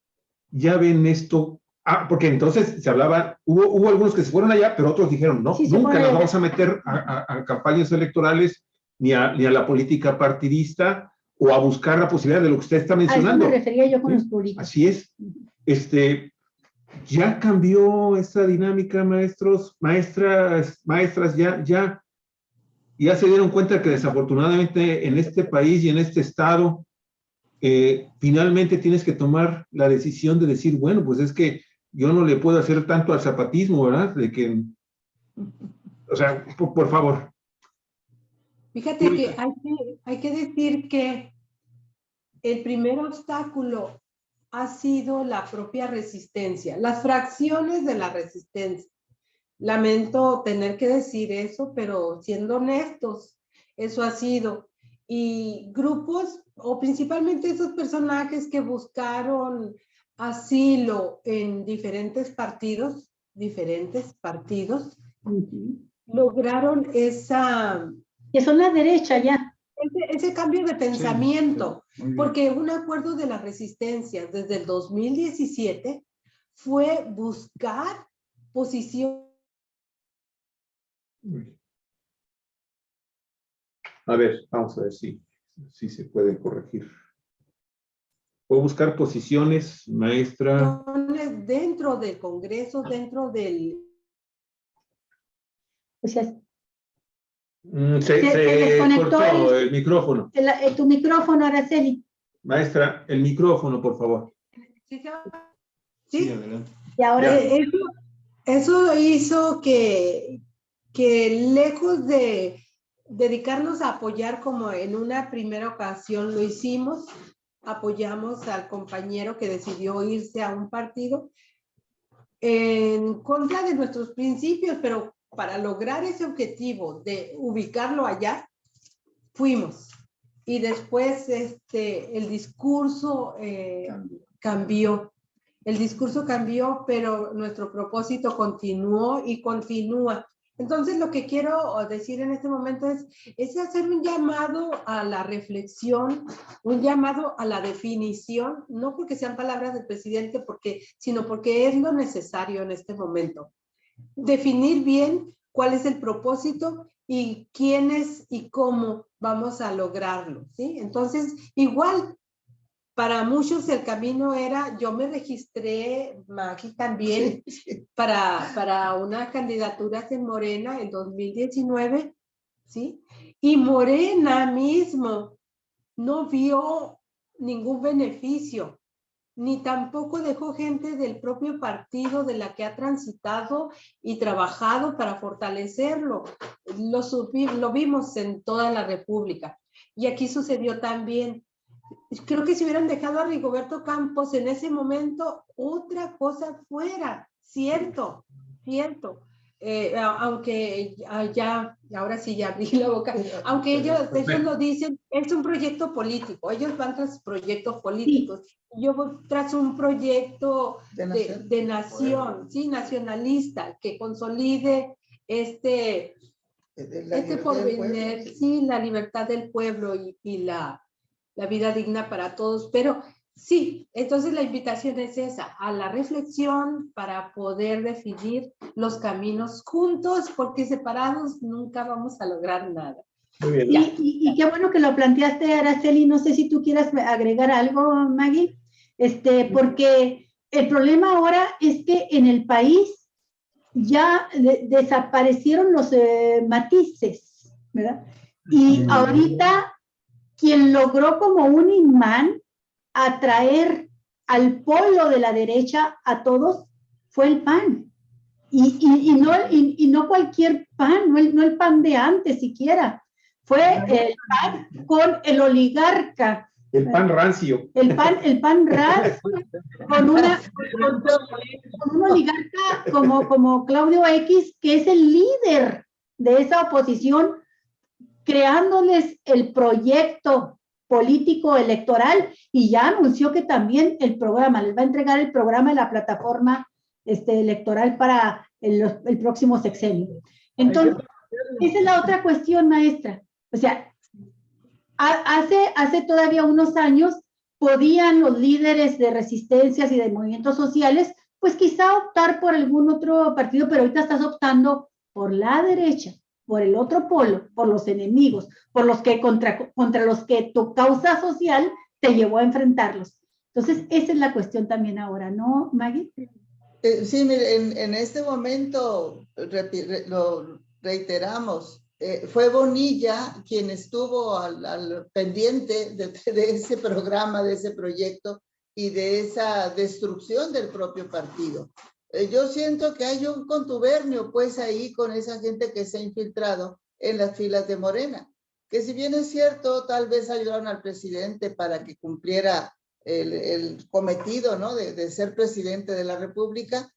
ya ven esto, porque entonces se hablaba, hubo algunos que se fueron allá, pero otros dijeron, no, nunca nos vamos a meter a campañas electorales ni a la política partidista o a buscar la posibilidad de lo que usted está mencionando. A eso me refería yo con los públicos. Así es. Ya cambió esta dinámica, maestras, ya se dieron cuenta que desafortunadamente en este país y en este estado, finalmente tienes que tomar la decisión de decir, bueno, pues es que yo no le puedo hacer tanto al zapatismo, ¿verdad? O sea, por favor. Fíjate que hay que decir que el primer obstáculo ha sido la propia resistencia, las fracciones de la resistencia. Lamento tener que decir eso, pero siendo honestos, eso ha sido. Y grupos, o principalmente esos personajes que buscaron asilo en diferentes partidos, lograron esa... Que son la derecha ya. Ese cambio de pensamiento, sí, porque un acuerdo de las resistencias desde el 2017 fue buscar posición. A ver, vamos a ver si se puede corregir. ¿Puedo buscar posiciones, maestra? Dentro del Congreso, dentro del... O sea, Se desconectó cortó el micrófono. Tu micrófono, Araceli. Maestra, el micrófono, por favor. Sí, adelante. Y ahora eso hizo que lejos de dedicarnos a apoyar como en una primera ocasión lo hicimos, apoyamos al compañero que decidió irse a un partido en contra de nuestros principios, pero para lograr ese objetivo de ubicarlo allá, fuimos. Y después el discurso cambió. El discurso cambió, pero nuestro propósito continuó y continúa. Entonces, lo que quiero decir en este momento es hacer un llamado a la reflexión, un llamado a la definición, no porque sean palabras del presidente, sino porque es lo necesario en este momento. Definir bien cuál es el propósito y quiénes y cómo vamos a lograrlo, ¿sí? Entonces, igual, para muchos el camino era, yo me registré, Maggie también, para una candidatura en Morena en 2019, ¿sí? Y Morena mismo no vio ningún beneficio, ni tampoco dejó gente del propio partido de la que ha transitado y trabajado para fortalecerlo. Lo vimos en toda la República. Y aquí sucedió también. Creo que si hubieran dejado a Rigoberto Campos en ese momento, otra cosa fuera, cierto. Aunque ahora sí ya abrí la boca, aunque ellos lo dicen, es un proyecto político, ellos van tras proyectos políticos, yo voy tras un proyecto de nación, sí, nacionalista, que consolide porvenir, sí, la libertad del pueblo y la vida digna para todos, pero sí, entonces la invitación es esa, a la reflexión para poder definir los caminos juntos, porque separados nunca vamos a lograr nada. Muy bien. Y qué bueno que lo planteaste, Araceli, no sé si tú quieras agregar algo, Maggie, porque el problema ahora es que en el país ya desaparecieron los matices, ¿verdad? Y ahorita quien logró como un imán atraer al polo de la derecha a todos fue el PAN. Y no cualquier PAN, no el PAN de antes siquiera. Fue el PAN con el oligarca. El PAN rancio. El PAN rancio con un oligarca como Claudio X, que es el líder de esa oposición, creándoles el proyecto político electoral, y ya anunció que también el programa, les va a entregar el programa de la plataforma electoral para el próximo sexenio. Entonces, esa es la otra cuestión, maestra. O sea, hace todavía unos años podían los líderes de resistencias y de movimientos sociales, pues quizá optar por algún otro partido, pero ahorita estás optando por la derecha, por el otro polo, por los enemigos, por los que contra los que tu causa social te llevó a enfrentarlos. Entonces, esa es la cuestión también ahora, ¿no, Maggie? Sí, mire, en este momento lo reiteramos, fue Bonilla quien estuvo al pendiente de ese programa, de ese proyecto y de esa destrucción del propio partido. Yo siento que hay un contubernio pues ahí con esa gente que se ha infiltrado en las filas de Morena, que si bien es cierto, tal vez ayudaron al presidente para que cumpliera el cometido, ¿no? de ser presidente de la República,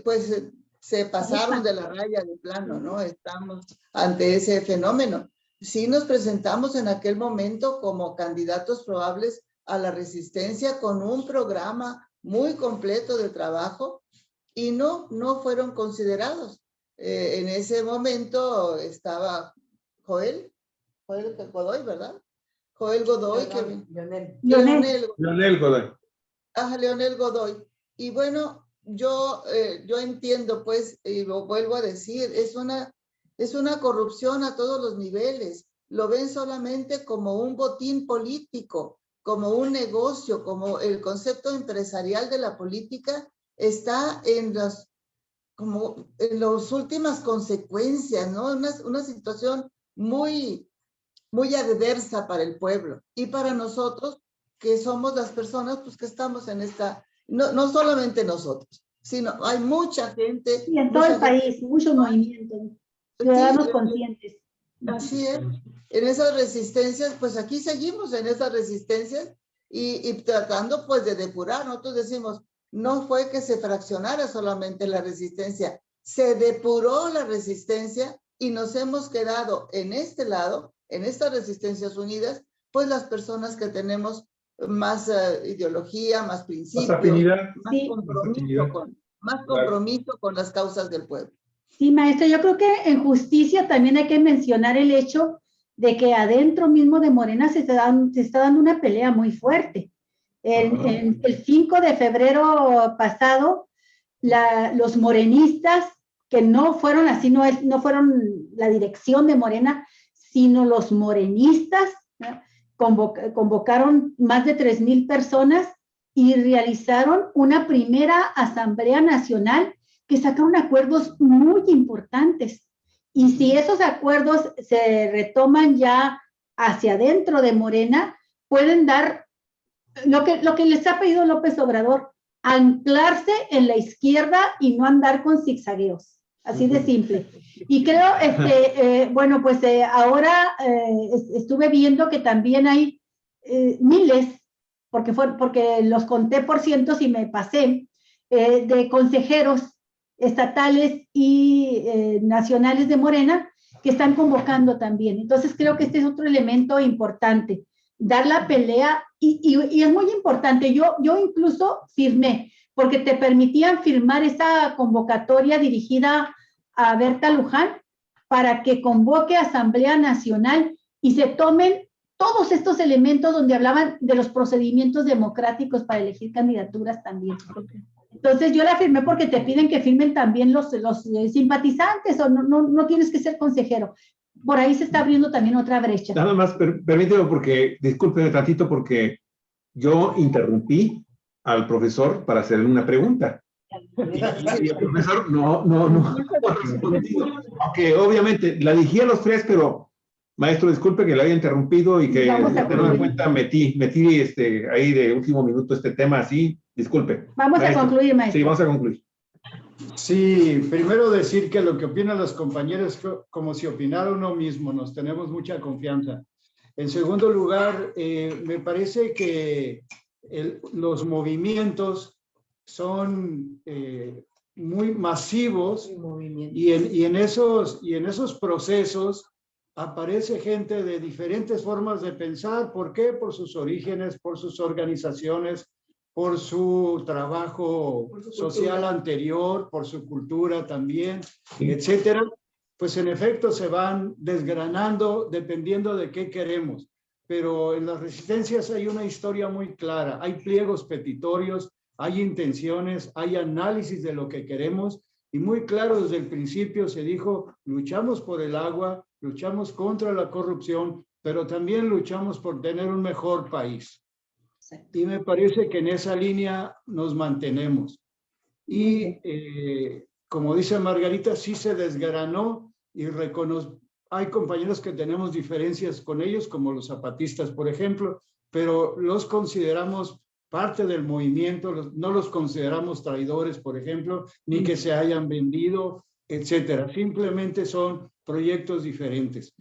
pues se pasaron de la raya de plano, ¿no? Estamos ante ese fenómeno. Sí nos presentamos en aquel momento como candidatos probables a la resistencia con un programa muy completo de trabajo, y no fueron considerados. En ese momento estaba Joel Godoy, ¿verdad? Joel Godoy. Leonel Godoy. Ajá, Leonel Godoy. Y bueno, yo entiendo, pues, y lo vuelvo a decir, es una corrupción a todos los niveles. Lo ven solamente como un botín político, como un negocio, como el concepto empresarial de la política está en las últimas consecuencias, ¿no? Una situación muy, muy adversa para el pueblo y para nosotros, que somos las personas pues, que estamos en esta, no solamente nosotros, sino hay mucha gente. Y en todo el país, muchos movimientos, ciudadanos conscientes. Así es. En esas resistencias, pues aquí seguimos en esas resistencias y tratando pues de depurar. Nosotros decimos, no fue que se fraccionara solamente la resistencia, se depuró la resistencia y nos hemos quedado en este lado, en estas resistencias unidas, pues las personas que tenemos más ideología, más principios, más afinidad, más compromiso con las causas del pueblo. Sí, maestra, yo creo que en justicia también hay que mencionar el hecho de que adentro mismo de Morena se está dando una pelea muy fuerte. El 5 de febrero pasado, los morenistas, que no fueron así, no fueron la dirección de Morena, sino los morenistas, ¿no? Convocaron más de 3,000 personas y realizaron una primera asamblea nacional que sacaron acuerdos muy importantes. Y si esos acuerdos se retoman ya hacia adentro de Morena, pueden dar lo que les ha pedido López Obrador, anclarse en la izquierda y no andar con zigzagueos, así de simple. Y creo, bueno, pues ahora estuve viendo que también hay miles, porque los conté por cientos y me pasé, de consejeros estatales y nacionales de Morena que están convocando también. Entonces creo que este es otro elemento importante, dar la pelea, y es muy importante. Yo incluso firmé, porque te permitían firmar esa convocatoria dirigida a Berta Luján para que convoque a Asamblea Nacional y se tomen todos estos elementos donde hablaban de los procedimientos democráticos para elegir candidaturas también. Entonces yo la firmé porque te piden que firmen también los simpatizantes, o no tienes que ser consejero. Por ahí se está abriendo también otra brecha. Nada más, permíteme, porque, discúlpeme tantito, porque yo interrumpí al profesor para hacerle una pregunta. Y el profesor no ha respondido. Aunque obviamente la dirigí a los tres, pero maestro, disculpe que le haya interrumpido y que de nueva cuenta metí ahí de último minuto este tema así. Disculpe. Vamos maestro. A concluir, maestro. Sí, vamos a concluir. Sí, primero decir que lo que opinan los compañeros es como si opinara uno mismo, nos tenemos mucha confianza. En segundo lugar, me parece que los movimientos son muy masivos y en esos procesos aparece gente de diferentes formas de pensar. ¿Por qué? Por sus orígenes, por sus organizaciones, por su trabajo social anterior, por su cultura también, etcétera. Pues en efecto se van desgranando dependiendo de qué queremos. Pero en las resistencias hay una historia muy clara, hay pliegos petitorios, hay intenciones, hay análisis de lo que queremos, y muy claro desde el principio se dijo: luchamos por el agua, luchamos contra la corrupción, pero también luchamos por tener un mejor país. Y me parece que en esa línea nos mantenemos. Y como dice Margarita, sí se desgranó y hay compañeros que tenemos diferencias con ellos, como los zapatistas, por ejemplo, pero los consideramos parte del movimiento, no los consideramos traidores, por ejemplo, ni que se hayan vendido, etcétera. Simplemente son proyectos diferentes.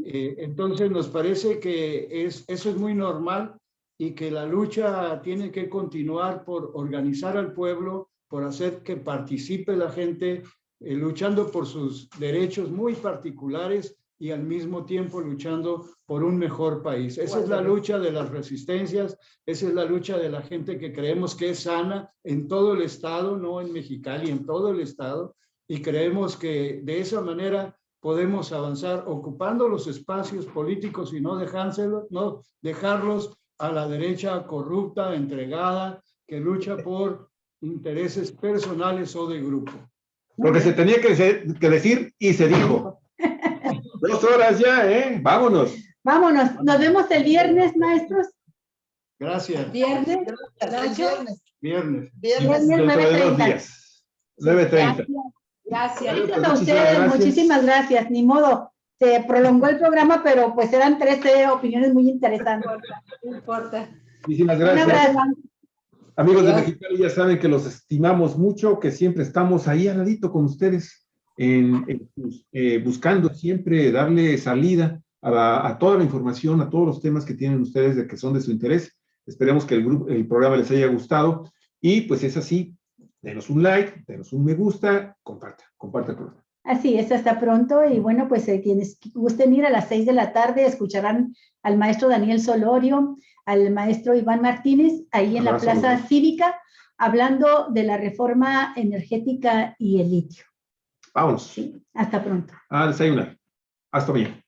Entonces nos parece que eso es muy normal, y que la lucha tiene que continuar por organizar al pueblo, por hacer que participe la gente, luchando por sus derechos muy particulares y al mismo tiempo luchando por un mejor país. Esa es la lucha de las resistencias, esa es la lucha de la gente que creemos que es sana en todo el estado, no en Mexicali, en todo el estado, y creemos que de esa manera podemos avanzar ocupando los espacios políticos y no dejarlos a la derecha corrupta, entregada, que lucha por intereses personales o de grupo. Lo que se tenía que decir y se dijo. 2 horas ya, ¿eh? Vámonos. Vámonos. Nos vemos el viernes, maestros. Gracias. Viernes. Viernes. Dentro de 2 días. 9:30. Gracias. Gracias a ustedes. Muchísimas gracias. Ni modo. Se prolongó el programa, pero pues eran 13 opiniones muy interesantes. No importa. Muchísimas gracias. Un abrazo. Amigos de Mexicali, ya saben que los estimamos mucho, que siempre estamos ahí al ladito con ustedes, buscando siempre darle salida a toda la información, a todos los temas que tienen ustedes de que son de su interés. Esperemos que el programa les haya gustado, y pues es así, denos un like, denos un me gusta, comparta el programa. Así es, hasta pronto. Y bueno, pues quienes gusten ir a las 6 de la tarde escucharán al maestro Daniel Solorio, al maestro Iván Martínez, ahí en la Plaza Cívica, hablando de la reforma energética y el litio. Vámonos. Sí, hasta pronto. A desayunar. Hasta mañana.